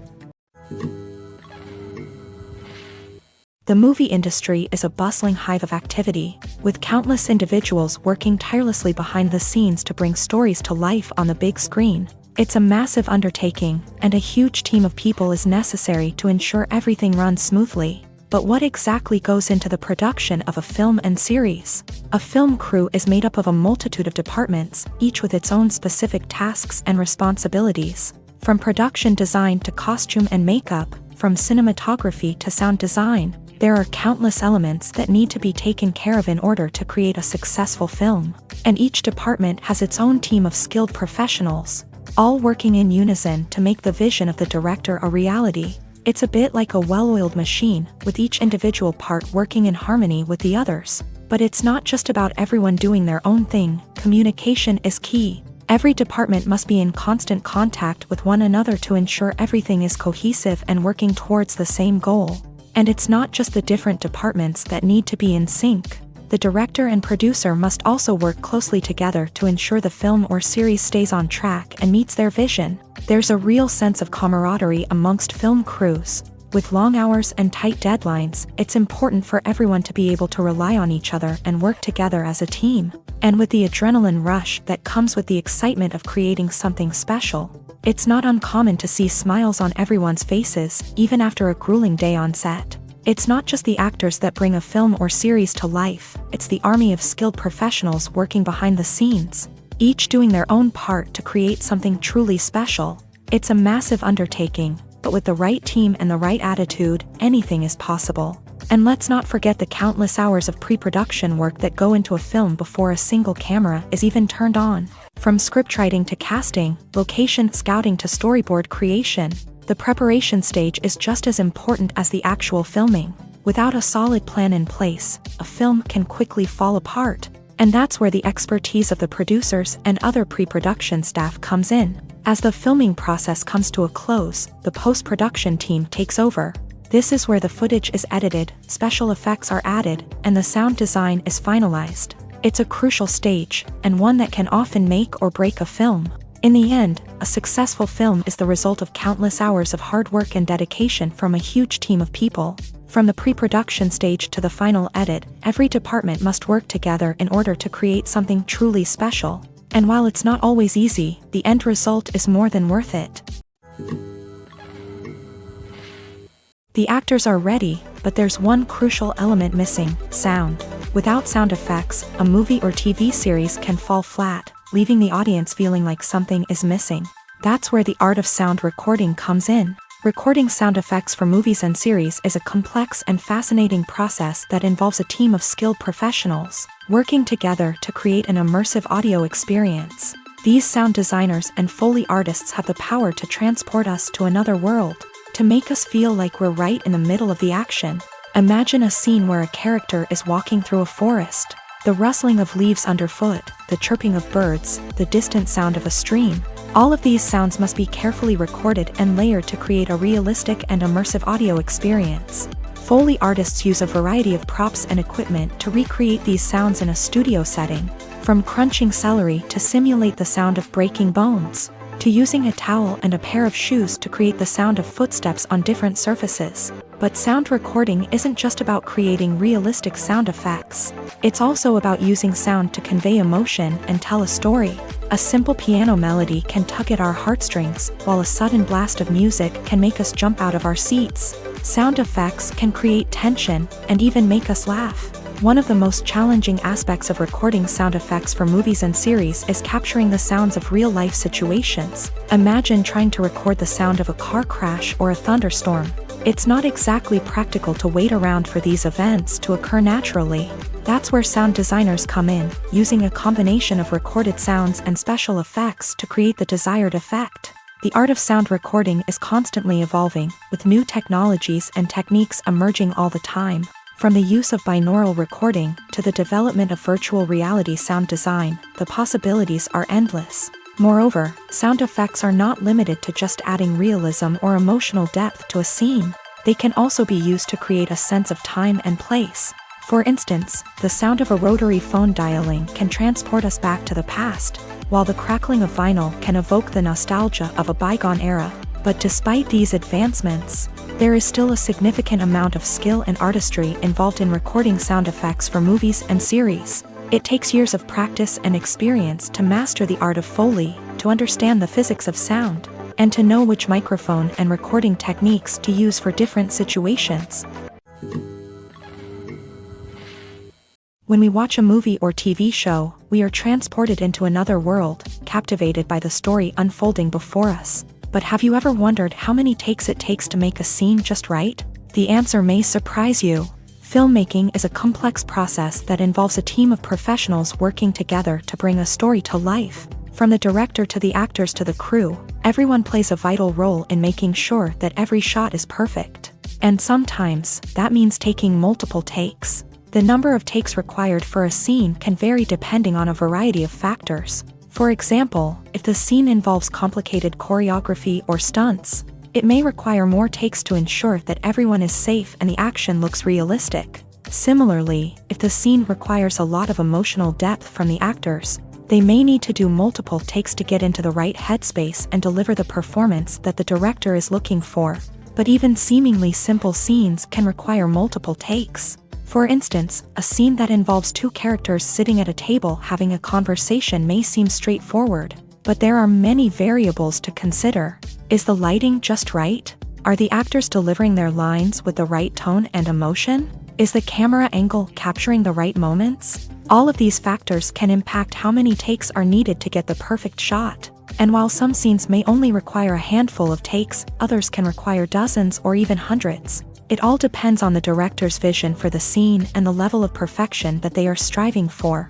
The movie industry is a bustling hive of activity, with countless individuals working tirelessly behind the scenes to bring stories to life on the big screen. It's a massive undertaking, and a huge team of people is necessary to ensure everything runs smoothly. But what exactly goes into the production of a film and series? A film crew is made up of a multitude of departments, each with its own specific tasks and responsibilities. From production design to costume and makeup, from cinematography to sound design, there are countless elements that need to be taken care of in order to create a successful film. And each department has its own team of skilled professionals, all working in unison to make the vision of the director a reality. It's a bit like a well-oiled machine, with each individual part working in harmony with the others. But it's not just about everyone doing their own thing. Communication is key. Every department must be in constant contact with one another to ensure everything is cohesive and working towards the same goal. And it's not just the different departments that need to be in sync. The director and producer must also work closely together to ensure the film or series stays on track and meets their vision. There's a real sense of camaraderie amongst film crews. With long hours and tight deadlines, it's important for everyone to be able to rely on each other and work together as a team. And with the adrenaline rush that comes with the excitement of creating something special, it's not uncommon to see smiles on everyone's faces, even after a grueling day on set. It's not just the actors that bring a film or series to life, it's the army of skilled professionals working behind the scenes, each doing their own part to create something truly special. It's a massive undertaking, but with the right team and the right attitude, anything is possible. And let's not forget the countless hours of pre-production work that go into a film before a single camera is even turned on. From scriptwriting to casting, location scouting to storyboard creation, the preparation stage is just as important as the actual filming. Without a solid plan in place, a film can quickly fall apart. And that's where the expertise of the producers and other pre-production staff comes in. As the filming process comes to a close, the post-production team takes over. This is where the footage is edited, special effects are added, and the sound design is finalized. It's a crucial stage, and one that can often make or break a film. In the end, a successful film is the result of countless hours of hard work and dedication from a huge team of people. From the pre-production stage to the final edit, every department must work together in order to create something truly special. And while it's not always easy, the end result is more than worth it. The actors are ready, but there's one crucial element missing: sound. Without sound effects, a movie or TV series can fall flat, leaving the audience feeling like something is missing. That's where the art of sound recording comes in. Recording sound effects for movies and series is a complex and fascinating process that involves a team of skilled professionals working together to create an immersive audio experience. These sound designers and Foley artists have the power to transport us to another world, to make us feel like we're right in the middle of the action. Imagine a scene where a character is walking through a forest. The rustling of leaves underfoot, the chirping of birds, the distant sound of a stream. All of these sounds must be carefully recorded and layered to create a realistic and immersive audio experience. Foley artists use a variety of props and equipment to recreate these sounds in a studio setting, from crunching celery to simulate the sound of breaking bones, to using a towel and a pair of shoes to create the sound of footsteps on different surfaces. But sound recording isn't just about creating realistic sound effects. It's also about using sound to convey emotion and tell a story. A simple piano melody can tug at our heartstrings, while a sudden blast of music can make us jump out of our seats. Sound effects can create tension and even make us laugh. One of the most challenging aspects of recording sound effects for movies and series is capturing the sounds of real-life situations. Imagine trying to record the sound of a car crash or a thunderstorm. It's not exactly practical to wait around for these events to occur naturally. That's where sound designers come in, using a combination of recorded sounds and special effects to create the desired effect. The art of sound recording is constantly evolving, with new technologies and techniques emerging all the time. From the use of binaural recording to the development of virtual reality sound design, the possibilities are endless. Moreover, sound effects are not limited to just adding realism or emotional depth to a scene. They can also be used to create a sense of time and place. For instance, the sound of a rotary phone dialing can transport us back to the past, while the crackling of vinyl can evoke the nostalgia of a bygone era. But despite these advancements, there is still a significant amount of skill and artistry involved in recording sound effects for movies and series. It takes years of practice and experience to master the art of Foley, to understand the physics of sound, and to know which microphone and recording techniques to use for different situations. When we watch a movie or TV show, we are transported into another world, captivated by the story unfolding before us. But have you ever wondered how many takes it takes to make a scene just right? The answer may surprise you. Filmmaking is a complex process that involves a team of professionals working together to bring a story to life. From the director to the actors to the crew, everyone plays a vital role in making sure that every shot is perfect. And sometimes, that means taking multiple takes. The number of takes required for a scene can vary depending on a variety of factors. For example, if the scene involves complicated choreography or stunts, it may require more takes to ensure that everyone is safe and the action looks realistic. Similarly, if the scene requires a lot of emotional depth from the actors, they may need to do multiple takes to get into the right headspace and deliver the performance that the director is looking for. But even seemingly simple scenes can require multiple takes. For instance, a scene that involves two characters sitting at a table having a conversation may seem straightforward, but there are many variables to consider. Is the lighting just right? Are the actors delivering their lines with the right tone and emotion? Is the camera angle capturing the right moments? All of these factors can impact how many takes are needed to get the perfect shot. And while some scenes may only require a handful of takes, others can require dozens or even hundreds. It all depends on the director's vision for the scene and the level of perfection that they are striving for.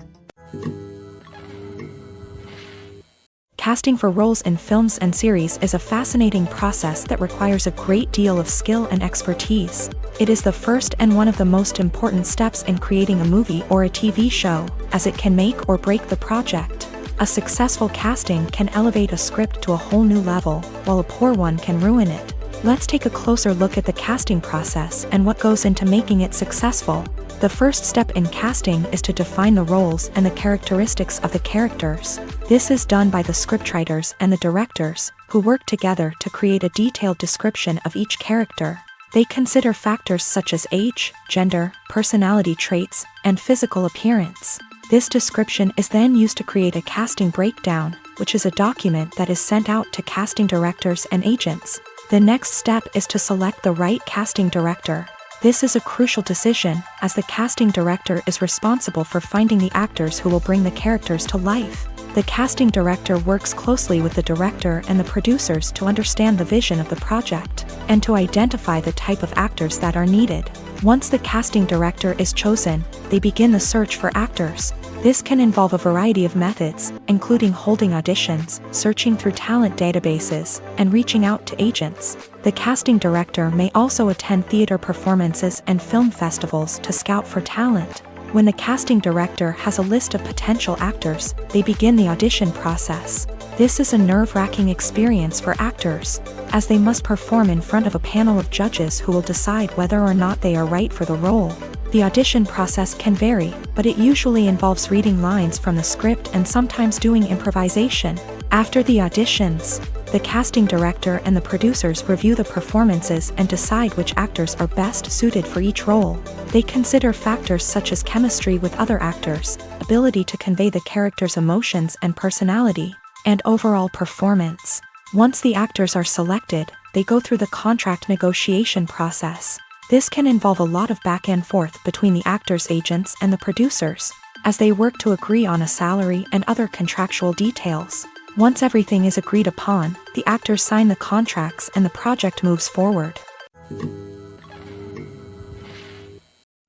Casting for roles in films and series is a fascinating process that requires a great deal of skill and expertise. It is the first and one of the most important steps in creating a movie or a TV show, as it can make or break the project. A successful casting can elevate a script to a whole new level, while a poor one can ruin it. Let's take a closer look at the casting process and what goes into making it successful. The first step in casting is to define the roles and the characteristics of the characters. This is done by the scriptwriters and the directors, who work together to create a detailed description of each character. They consider factors such as age, gender, personality traits, and physical appearance. This description is then used to create a casting breakdown, which is a document that is sent out to casting directors and agents. The next step is to select the right casting director. This is a crucial decision, as the casting director is responsible for finding the actors who will bring the characters to life. The casting director works closely with the director and the producers to understand the vision of the project, and to identify the type of actors that are needed. Once the casting director is chosen, they begin the search for actors. This can involve a variety of methods, including holding auditions, searching through talent databases, and reaching out to agents. The casting director may also attend theater performances and film festivals to scout for talent. When the casting director has a list of potential actors, they begin the audition process. This is a nerve-wracking experience for actors, as they must perform in front of a panel of judges who will decide whether or not they are right for the role. The audition process can vary, but it usually involves reading lines from the script and sometimes doing improvisation. After the auditions, the casting director and the producers review the performances and decide which actors are best suited for each role. They consider factors such as chemistry with other actors, ability to convey the character's emotions and personality, and overall performance. Once the actors are selected, they go through the contract negotiation process. This can involve a lot of back and forth between the actors' agents and the producers, as they work to agree on a salary and other contractual details. Once everything is agreed upon, the actors sign the contracts and the project moves forward.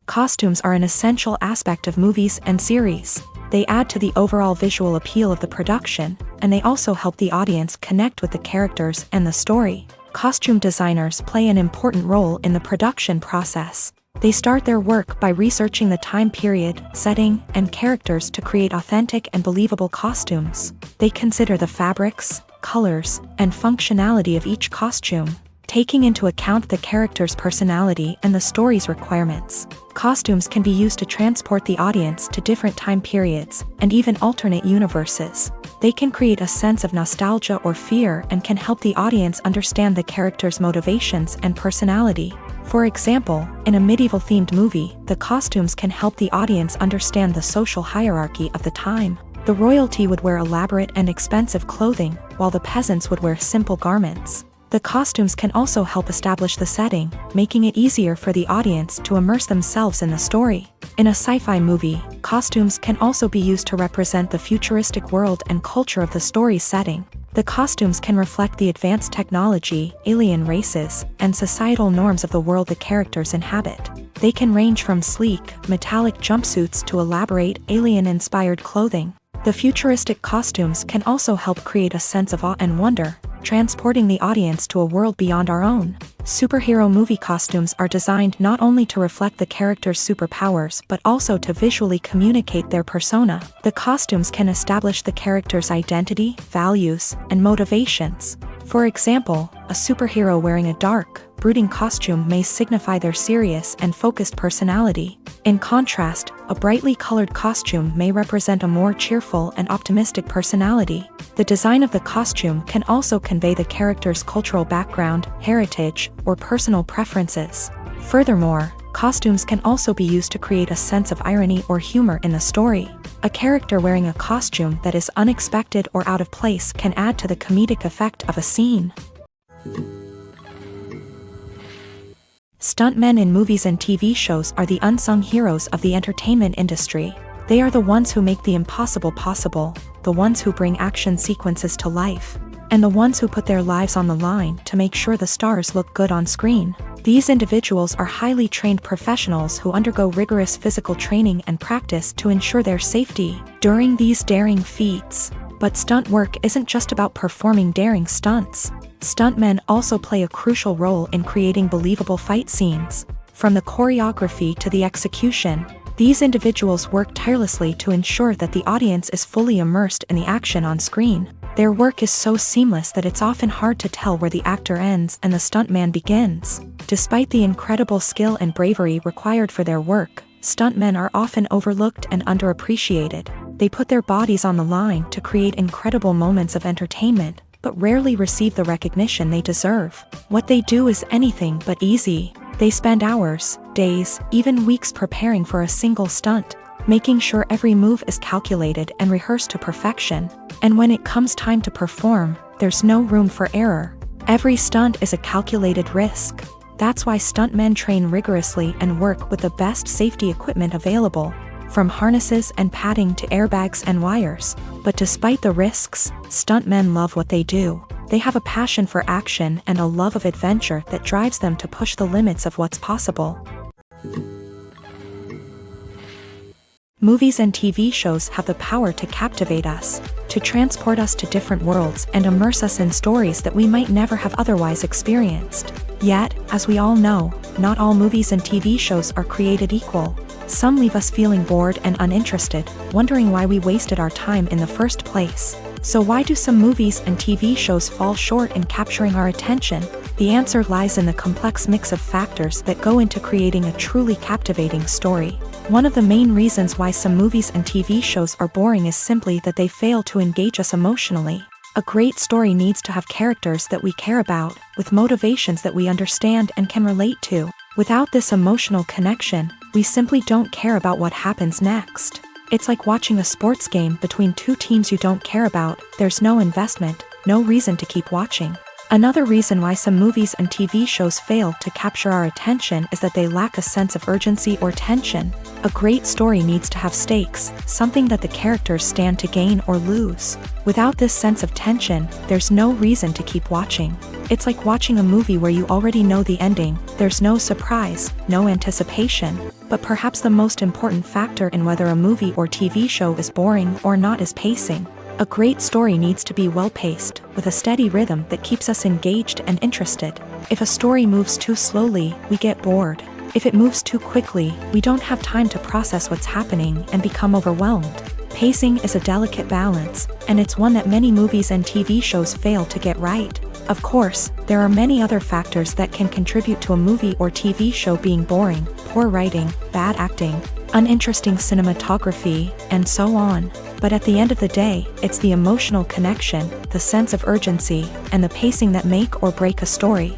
Costumes are an essential aspect of movies and series. They add to the overall visual appeal of the production, and they also help the audience connect with the characters and the story. Costume designers play an important role in the production process. They start their work by researching the time period, setting, and characters to create authentic and believable costumes. They consider the fabrics, colors, and functionality of each costume, taking into account the character's personality and the story's requirements. Costumes can be used to transport the audience to different time periods and even alternate universes. They can create a sense of nostalgia or fear and can help the audience understand the character's motivations and personality. For example, in a medieval-themed movie, the costumes can help the audience understand the social hierarchy of the time. The royalty would wear elaborate and expensive clothing, while the peasants would wear simple garments. The costumes can also help establish the setting, making it easier for the audience to immerse themselves in the story. In a sci-fi movie, costumes can also be used to represent the futuristic world and culture of the story's setting. The costumes can reflect the advanced technology, alien races, and societal norms of the world the characters inhabit. They can range from sleek, metallic jumpsuits to elaborate, alien-inspired clothing. The futuristic costumes can also help create a sense of awe and wonder, transporting the audience to a world beyond our own. Superhero movie costumes are designed not only to reflect the character's superpowers but also to visually communicate their persona. The costumes can establish the character's identity, values, and motivations. For example, a superhero wearing a dark, brooding costume may signify their serious and focused personality. In contrast, a brightly colored costume may represent a more cheerful and optimistic personality. The design of the costume can also convey the character's cultural background, heritage, or personal preferences. Furthermore, costumes can also be used to create a sense of irony or humor in the story. A character wearing a costume that is unexpected or out of place can add to the comedic effect of a scene. Stuntmen in movies and TV shows are the unsung heroes of the entertainment industry. They are the ones who make the impossible possible, the ones who bring action sequences to life, and the ones who put their lives on the line to make sure the stars look good on screen. These individuals are highly trained professionals who undergo rigorous physical training and practice to ensure their safety during these daring feats. But stunt work isn't just about performing daring stunts. Stuntmen also play a crucial role in creating believable fight scenes. From the choreography to the execution, these individuals work tirelessly to ensure that the audience is fully immersed in the action on screen. Their work is so seamless that it's often hard to tell where the actor ends and the stuntman begins. Despite the incredible skill and bravery required for their work, stuntmen are often overlooked and underappreciated. They put their bodies on the line to create incredible moments of entertainment, but rarely receive the recognition they deserve. What they do is anything but easy. They spend hours, days, even weeks preparing for a single stunt, making sure every move is calculated and rehearsed to perfection. And when it comes time to perform, there's no room for error. Every stunt is a calculated risk. That's why stuntmen train rigorously and work with the best safety equipment available, from harnesses and padding to airbags and wires. But despite the risks, stuntmen love what they do. They have a passion for action and a love of adventure that drives them to push the limits of what's possible. Movies and TV shows have the power to captivate us, to transport us to different worlds and immerse us in stories that we might never have otherwise experienced. Yet, as we all know, not all movies and TV shows are created equal. Some leave us feeling bored and uninterested, wondering why we wasted our time in the first place. So why do some movies and TV shows fall short in capturing our attention? The answer lies in the complex mix of factors that go into creating a truly captivating story. One of the main reasons why some movies and TV shows are boring is simply that they fail to engage us emotionally. A great story needs to have characters that we care about, with motivations that we understand and can relate to. Without this emotional connection, we simply don't care about what happens next. It's like watching a sports game between two teams you don't care about. There's no investment, no reason to keep watching. Another reason why some movies and TV shows fail to capture our attention is that they lack a sense of urgency or tension. A great story needs to have stakes, something that the characters stand to gain or lose. Without this sense of tension, there's no reason to keep watching. It's like watching a movie where you already know the ending. There's no surprise, no anticipation. But perhaps the most important factor in whether a movie or TV show is boring or not is pacing. A great story needs to be well-paced, with a steady rhythm that keeps us engaged and interested. If a story moves too slowly, we get bored. If it moves too quickly, we don't have time to process what's happening and become overwhelmed. Pacing is a delicate balance, and it's one that many movies and TV shows fail to get right. Of course, there are many other factors that can contribute to a movie or TV show being boring: poor writing, bad acting, uninteresting cinematography, and so on. But at the end of the day, it's the emotional connection, the sense of urgency, and the pacing that make or break a story.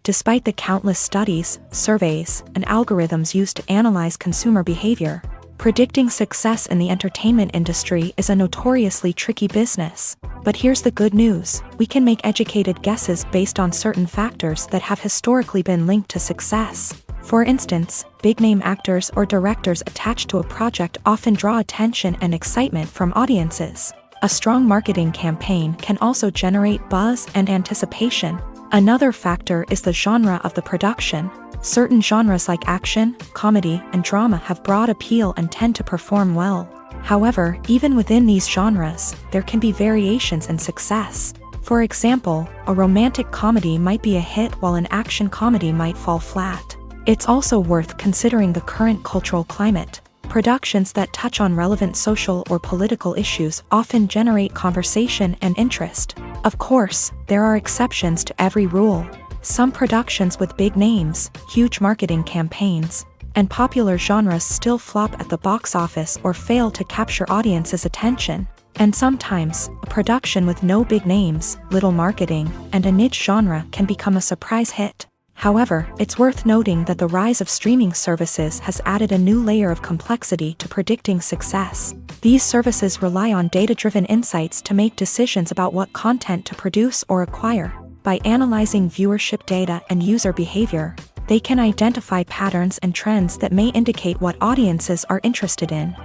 Despite the countless studies, surveys, and algorithms used to analyze consumer behavior, predicting success in the entertainment industry is a notoriously tricky business. But here's the good news: we can make educated guesses based on certain factors that have historically been linked to success. For instance, big-name actors or directors attached to a project often draw attention and excitement from audiences. A strong marketing campaign can also generate buzz and anticipation. Another factor is the genre of the production. Certain genres like action, comedy, and drama have broad appeal and tend to perform well. However, even within these genres, there can be variations in success. For example, a romantic comedy might be a hit while an action comedy might fall flat. It's also worth considering the current cultural climate. Productions that touch on relevant social or political issues often generate conversation and interest. Of course, there are exceptions to every rule. Some productions with big names, huge marketing campaigns, and popular genres still flop at the box office or fail to capture audiences' attention. And sometimes, a production with no big names, little marketing, and a niche genre can become a surprise hit. However, it's worth noting that the rise of streaming services has added a new layer of complexity to predicting success. These services rely on data-driven insights to make decisions about what content to produce or acquire. By analyzing viewership data and user behavior, they can identify patterns and trends that may indicate what audiences are interested in.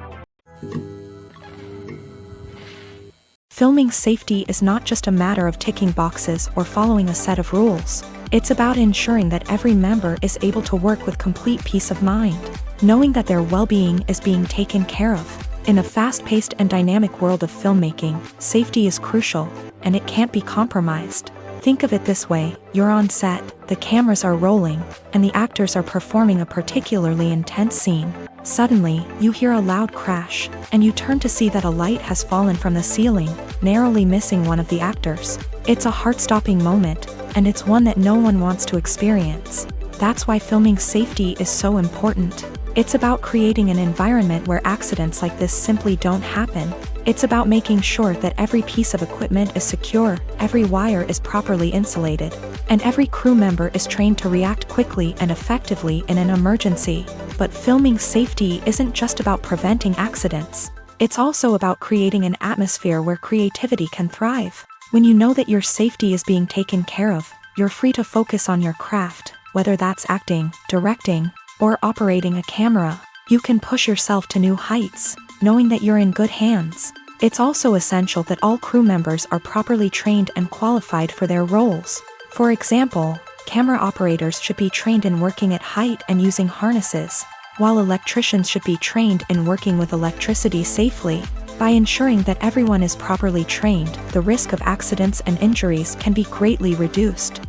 Filming safety is not just a matter of ticking boxes or following a set of rules. It's about ensuring that every member is able to work with complete peace of mind, knowing that their well-being is being taken care of. In a fast-paced and dynamic world of filmmaking, safety is crucial, and it can't be compromised. Think of it this way: you're on set, the cameras are rolling, and the actors are performing a particularly intense scene. Suddenly, you hear a loud crash, and you turn to see that a light has fallen from the ceiling, narrowly missing one of the actors. It's a heart-stopping moment, and it's one that no one wants to experience. That's why filming safety is so important. It's about creating an environment where accidents like this simply don't happen. It's about making sure that every piece of equipment is secure, every wire is properly insulated, and every crew member is trained to react quickly and effectively in an emergency. But filming safety isn't just about preventing accidents. It's also about creating an atmosphere where creativity can thrive. When you know that your safety is being taken care of, you're free to focus on your craft, whether that's acting, directing, or operating a camera. You can push yourself to new heights, knowing that you're in good hands. It's also essential that all crew members are properly trained and qualified for their roles. For example, Camera operators should be trained in working at height and using harnesses, while electricians should be trained in working with electricity safely. By ensuring that everyone is properly trained, the risk of accidents and injuries can be greatly reduced.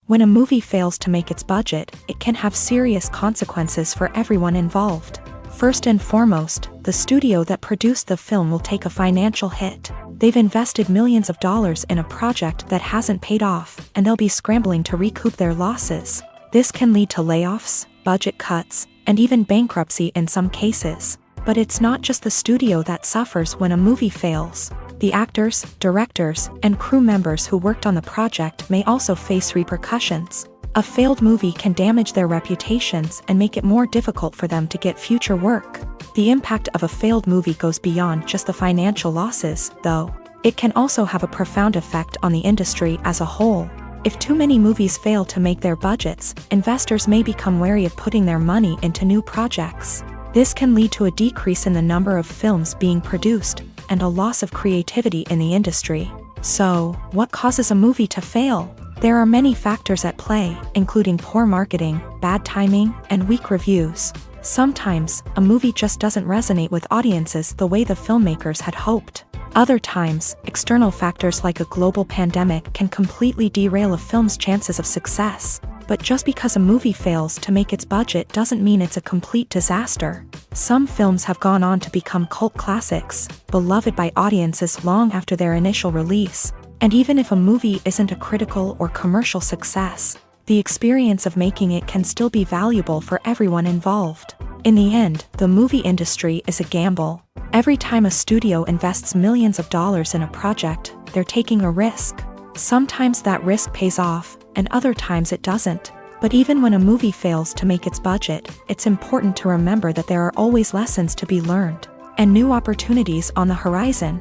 When a movie fails to make its budget, it can have serious consequences for everyone involved. First and foremost, the studio that produced the film will take a financial hit. They've invested millions of dollars in a project that hasn't paid off, and they'll be scrambling to recoup their losses. This can lead to layoffs, budget cuts, and even bankruptcy in some cases. But it's not just the studio that suffers when a movie fails. The actors, directors, and crew members who worked on the project may also face repercussions. A failed movie can damage their reputations and make it more difficult for them to get future work. The impact of a failed movie goes beyond just the financial losses, though. It can also have a profound effect on the industry as a whole. If too many movies fail to make their budgets, investors may become wary of putting their money into new projects. This can lead to a decrease in the number of films being produced, and a loss of creativity in the industry. So, what causes a movie to fail? There are many factors at play, including poor marketing, bad timing, and weak reviews. Sometimes, a movie just doesn't resonate with audiences the way the filmmakers had hoped. Other times, external factors like a global pandemic can completely derail a film's chances of success. But just because a movie fails to make its budget doesn't mean it's a complete disaster. Some films have gone on to become cult classics, beloved by audiences long after their initial release. And even if a movie isn't a critical or commercial success, the experience of making it can still be valuable for everyone involved. In the end, the movie industry is a gamble. Every time a studio invests millions of dollars in a project, they're taking a risk. Sometimes that risk pays off, and other times it doesn't. But even when a movie fails to make its budget, it's important to remember that there are always lessons to be learned, and new opportunities on the horizon.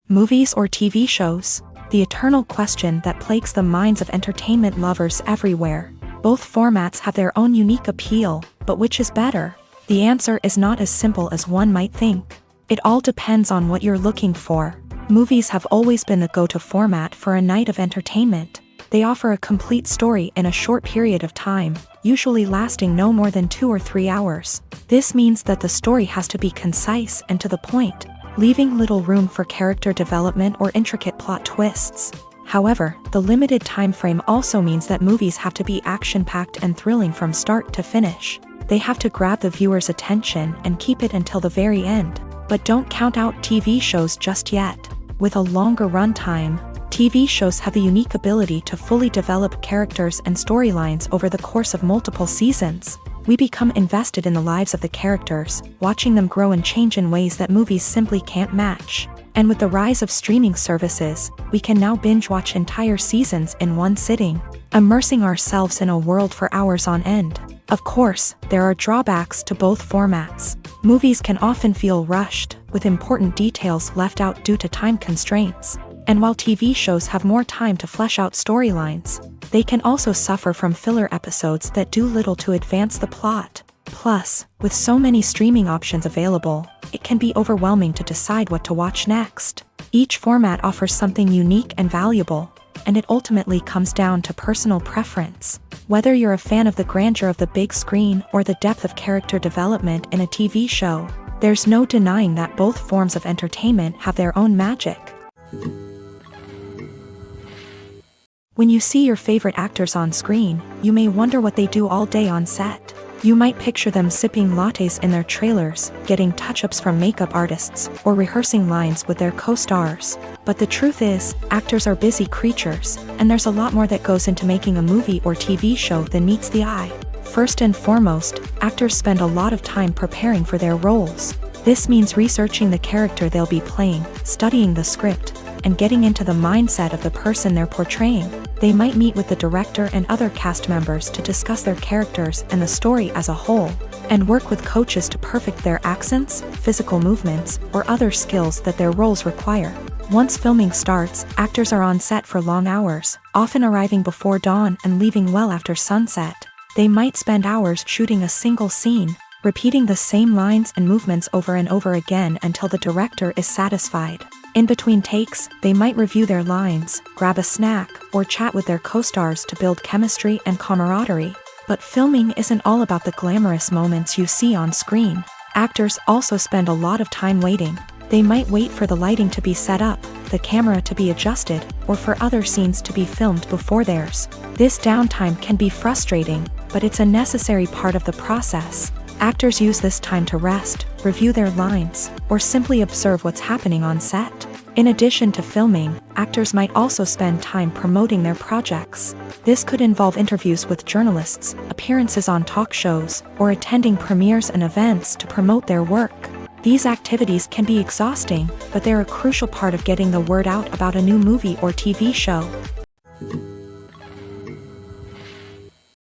Movies or TV shows? The eternal question that plagues the minds of entertainment lovers everywhere. Both formats have their own unique appeal, but which is better? The answer is not as simple as one might think. It all depends on what you're looking for. Movies have always been the go-to format for a night of entertainment. They offer a complete story in a short period of time, usually lasting no more than 2 or 3 hours. This means that the story has to be concise and to the point, leaving little room for character development or intricate plot twists. However, the limited time frame also means that movies have to be action-packed and thrilling from start to finish. They have to grab the viewer's attention and keep it until the very end. But don't count out TV shows just yet. With a longer runtime, TV shows have the unique ability to fully develop characters and storylines over the course of multiple seasons. We become invested in the lives of the characters, watching them grow and change in ways that movies simply can't match. And with the rise of streaming services, we can now binge-watch entire seasons in one sitting, immersing ourselves in a world for hours on end. Of course, there are drawbacks to both formats. Movies can often feel rushed, with important details left out due to time constraints. And while TV shows have more time to flesh out storylines, they can also suffer from filler episodes that do little to advance the plot. Plus, with so many streaming options available, it can be overwhelming to decide what to watch next. Each format offers something unique and valuable, and it ultimately comes down to personal preference. Whether you're a fan of the grandeur of the big screen or the depth of character development in a TV show, there's no denying that both forms of entertainment have their own magic. When you see your favorite actors on screen, you may wonder what they do all day on set. You might picture them sipping lattes in their trailers, getting touch-ups from makeup artists, or rehearsing lines with their co-stars. But the truth is, actors are busy creatures, and there's a lot more that goes into making a movie or TV show than meets the eye. First and foremost, actors spend a lot of time preparing for their roles. This means researching the character they'll be playing, studying the script, and getting into the mindset of the person they're portraying. They might meet with the director and other cast members to discuss their characters and the story as a whole, and work with coaches to perfect their accents, physical movements, or other skills that their roles require. Once filming starts, actors are on set for long hours, often arriving before dawn and leaving well after sunset. They might spend hours shooting a single scene, repeating the same lines and movements over and over again until the director is satisfied. In between takes, they might review their lines, grab a snack, or chat with their co-stars to build chemistry and camaraderie. But filming isn't all about the glamorous moments you see on screen. Actors also spend a lot of time waiting. They might wait for the lighting to be set up, the camera to be adjusted, or for other scenes to be filmed before theirs. This downtime can be frustrating, but it's a necessary part of the process. Actors use this time to rest, review their lines, or simply observe what's happening on set. In addition to filming, actors might also spend time promoting their projects. This could involve interviews with journalists, appearances on talk shows, or attending premieres and events to promote their work. These activities can be exhausting, but they're a crucial part of getting the word out about a new movie or TV show.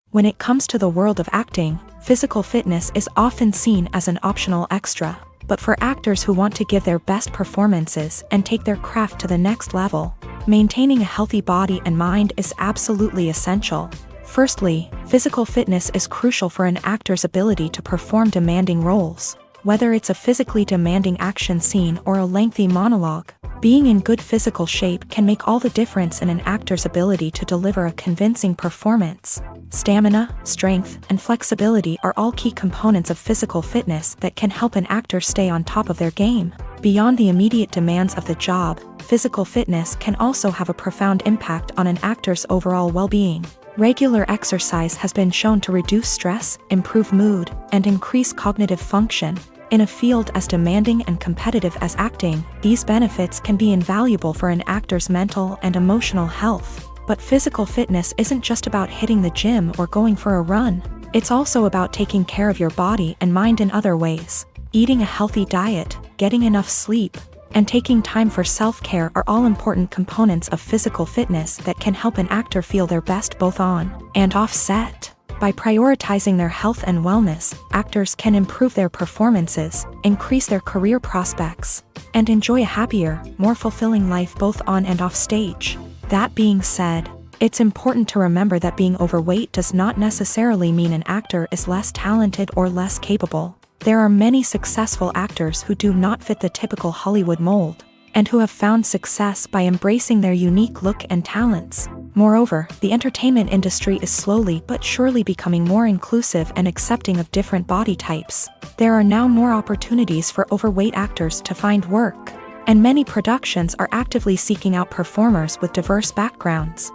When it comes to the world of acting, physical fitness is often seen as an optional extra. But for actors who want to give their best performances and take their craft to the next level, maintaining a healthy body and mind is absolutely essential. Firstly, physical fitness is crucial for an actor's ability to perform demanding roles. Whether it's a physically demanding action scene or a lengthy monologue, being in good physical shape can make all the difference in an actor's ability to deliver a convincing performance. Stamina, strength, and flexibility are all key components of physical fitness that can help an actor stay on top of their game. Beyond the immediate demands of the job, physical fitness can also have a profound impact on an actor's overall well-being. Regular exercise has been shown to reduce stress, improve mood, and increase cognitive function. In a field as demanding and competitive as acting, these benefits can be invaluable for an actor's mental and emotional health. But physical fitness isn't just about hitting the gym or going for a run. It's also about taking care of your body and mind in other ways. Eating a healthy diet, getting enough sleep, and taking time for self-care are all important components of physical fitness that can help an actor feel their best both on and off set. By prioritizing their health and wellness, actors can improve their performances, increase their career prospects, and enjoy a happier, more fulfilling life both on and off stage. That being said, it's important to remember that being overweight does not necessarily mean an actor is less talented or less capable. There are many successful actors who do not fit the typical Hollywood mold, and who have found success by embracing their unique look and talents. Moreover, the entertainment industry is slowly but surely becoming more inclusive and accepting of different body types. There are now more opportunities for overweight actors to find work, and many productions are actively seeking out performers with diverse backgrounds.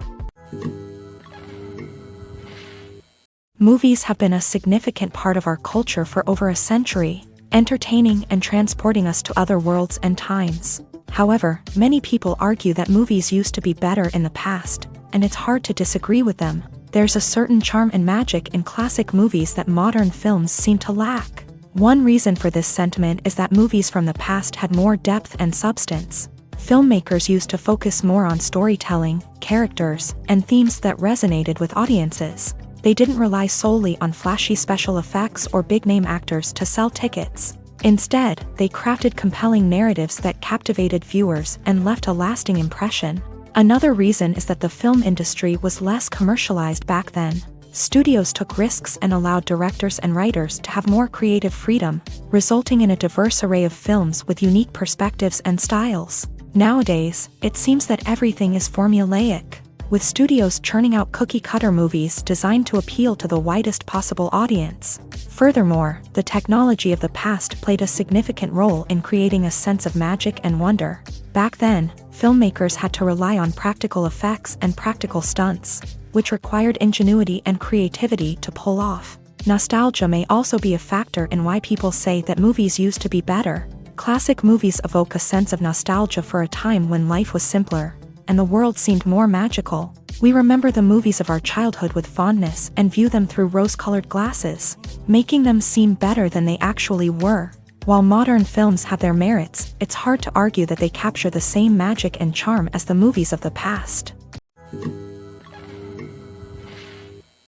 Movies have been a significant part of our culture for over a century, entertaining and transporting us to other worlds and times. However, many people argue that movies used to be better in the past, and it's hard to disagree with them. There's a certain charm and magic in classic movies that modern films seem to lack. One reason for this sentiment is that movies from the past had more depth and substance. Filmmakers used to focus more on storytelling, characters, and themes that resonated with audiences. They didn't rely solely on flashy special effects or big-name actors to sell tickets. Instead, they crafted compelling narratives that captivated viewers and left a lasting impression. Another reason is that the film industry was less commercialized back then. Studios took risks and allowed directors and writers to have more creative freedom, resulting in a diverse array of films with unique perspectives and styles. Nowadays, it seems that everything is formulaic, with studios churning out cookie-cutter movies designed to appeal to the widest possible audience. Furthermore, the technology of the past played a significant role in creating a sense of magic and wonder. Back then, filmmakers had to rely on practical effects and practical stunts, which required ingenuity and creativity to pull off. Nostalgia may also be a factor in why people say that movies used to be better. Classic movies evoke a sense of nostalgia for a time when life was simpler, and the world seemed more magical. We remember the movies of our childhood with fondness and view them through rose-colored glasses, making them seem better than they actually were. While modern films have their merits, it's hard to argue that they capture the same magic and charm as the movies of the past.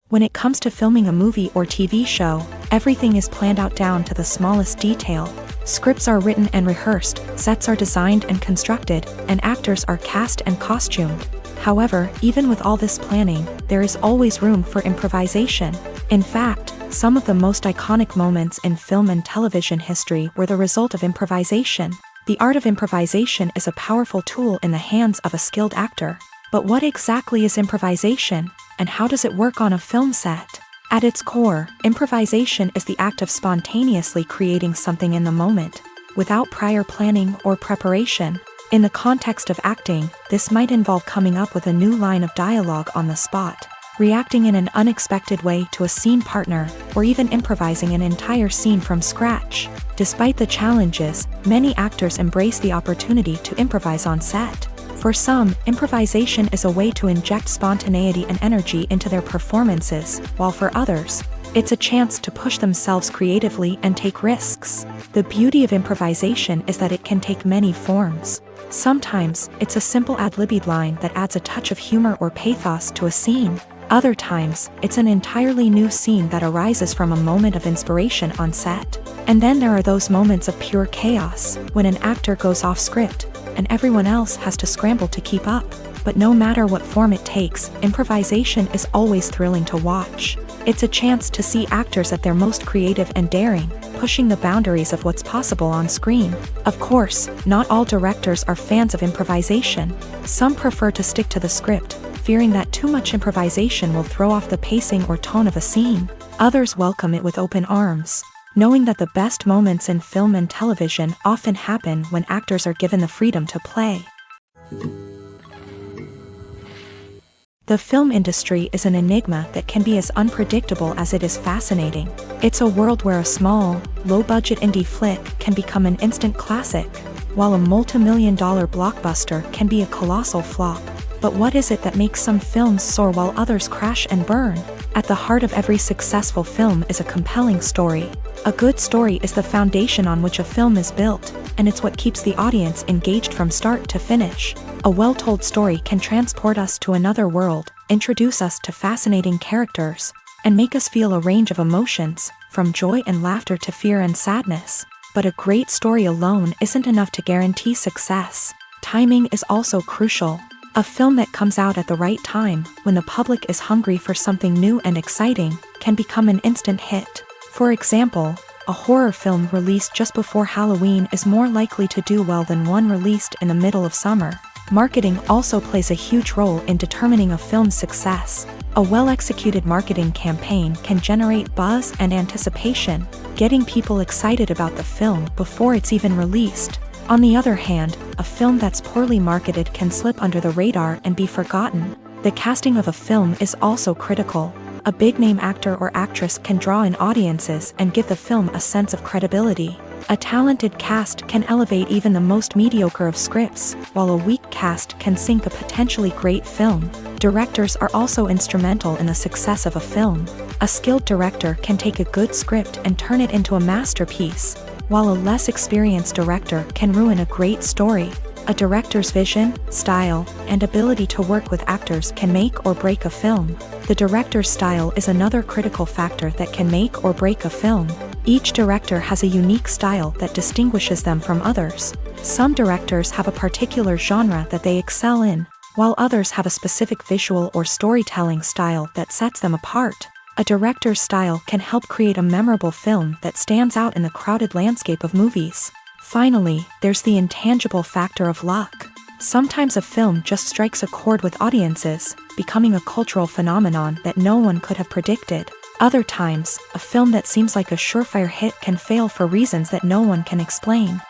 When it comes to filming a movie or TV show, everything is planned out down to the smallest detail. Scripts are written and rehearsed, sets are designed and constructed, and actors are cast and costumed. However, even with all this planning, there is always room for improvisation. In fact, some of the most iconic moments in film and television history were the result of improvisation. The art of improvisation is a powerful tool in the hands of a skilled actor. But what exactly is improvisation, and how does it work on a film set? At its core, improvisation is the act of spontaneously creating something in the moment, without prior planning or preparation. In the context of acting, this might involve coming up with a new line of dialogue on the spot, reacting in an unexpected way to a scene partner, or even improvising an entire scene from scratch. Despite the challenges, many actors embrace the opportunity to improvise on set. For some, improvisation is a way to inject spontaneity and energy into their performances, while for others, it's a chance to push themselves creatively and take risks. The beauty of improvisation is that it can take many forms. Sometimes, it's a simple ad-libbed line that adds a touch of humor or pathos to a scene. Other times, it's an entirely new scene that arises from a moment of inspiration on set. And then there are those moments of pure chaos, when an actor goes off script, and everyone else has to scramble to keep up. But no matter what form it takes, improvisation is always thrilling to watch. It's a chance to see actors at their most creative and daring, pushing the boundaries of what's possible on screen. Of course, not all directors are fans of improvisation. Some prefer to stick to the script, fearing that too much improvisation will throw off the pacing or tone of a scene. Others welcome it with open arms, knowing that the best moments in film and television often happen when actors are given the freedom to play. The film industry is an enigma that can be as unpredictable as it is fascinating. It's a world where a small, low-budget indie flick can become an instant classic, while a multi-million-dollar blockbuster can be a colossal flop. But what is it that makes some films soar while others crash and burn? At the heart of every successful film is a compelling story. A good story is the foundation on which a film is built, and it's what keeps the audience engaged from start to finish. A well-told story can transport us to another world, introduce us to fascinating characters, and make us feel a range of emotions, from joy and laughter to fear and sadness. But a great story alone isn't enough to guarantee success. Timing is also crucial. A film that comes out at the right time, when the public is hungry for something new and exciting, can become an instant hit. For example, a horror film released just before Halloween is more likely to do well than one released in the middle of summer. Marketing also plays a huge role in determining a film's success. A well-executed marketing campaign can generate buzz and anticipation, getting people excited about the film before it's even released. On the other hand, a film that's poorly marketed can slip under the radar and be forgotten. The casting of a film is also critical. A big-name actor or actress can draw in audiences and give the film a sense of credibility. A talented cast can elevate even the most mediocre of scripts, while a weak cast can sink a potentially great film. Directors are also instrumental in the success of a film. A skilled director can take a good script and turn it into a masterpiece, while a less experienced director can ruin a great story. A director's vision, style, and ability to work with actors can make or break a film. The director's style is another critical factor that can make or break a film. Each director has a unique style that distinguishes them from others. Some directors have a particular genre that they excel in, while others have a specific visual or storytelling style that sets them apart. A director's style can help create a memorable film that stands out in the crowded landscape of movies. Finally, there's the intangible factor of luck. Sometimes a film just strikes a chord with audiences, becoming a cultural phenomenon that no one could have predicted. Other times, a film that seems like a surefire hit can fail for reasons that no one can explain.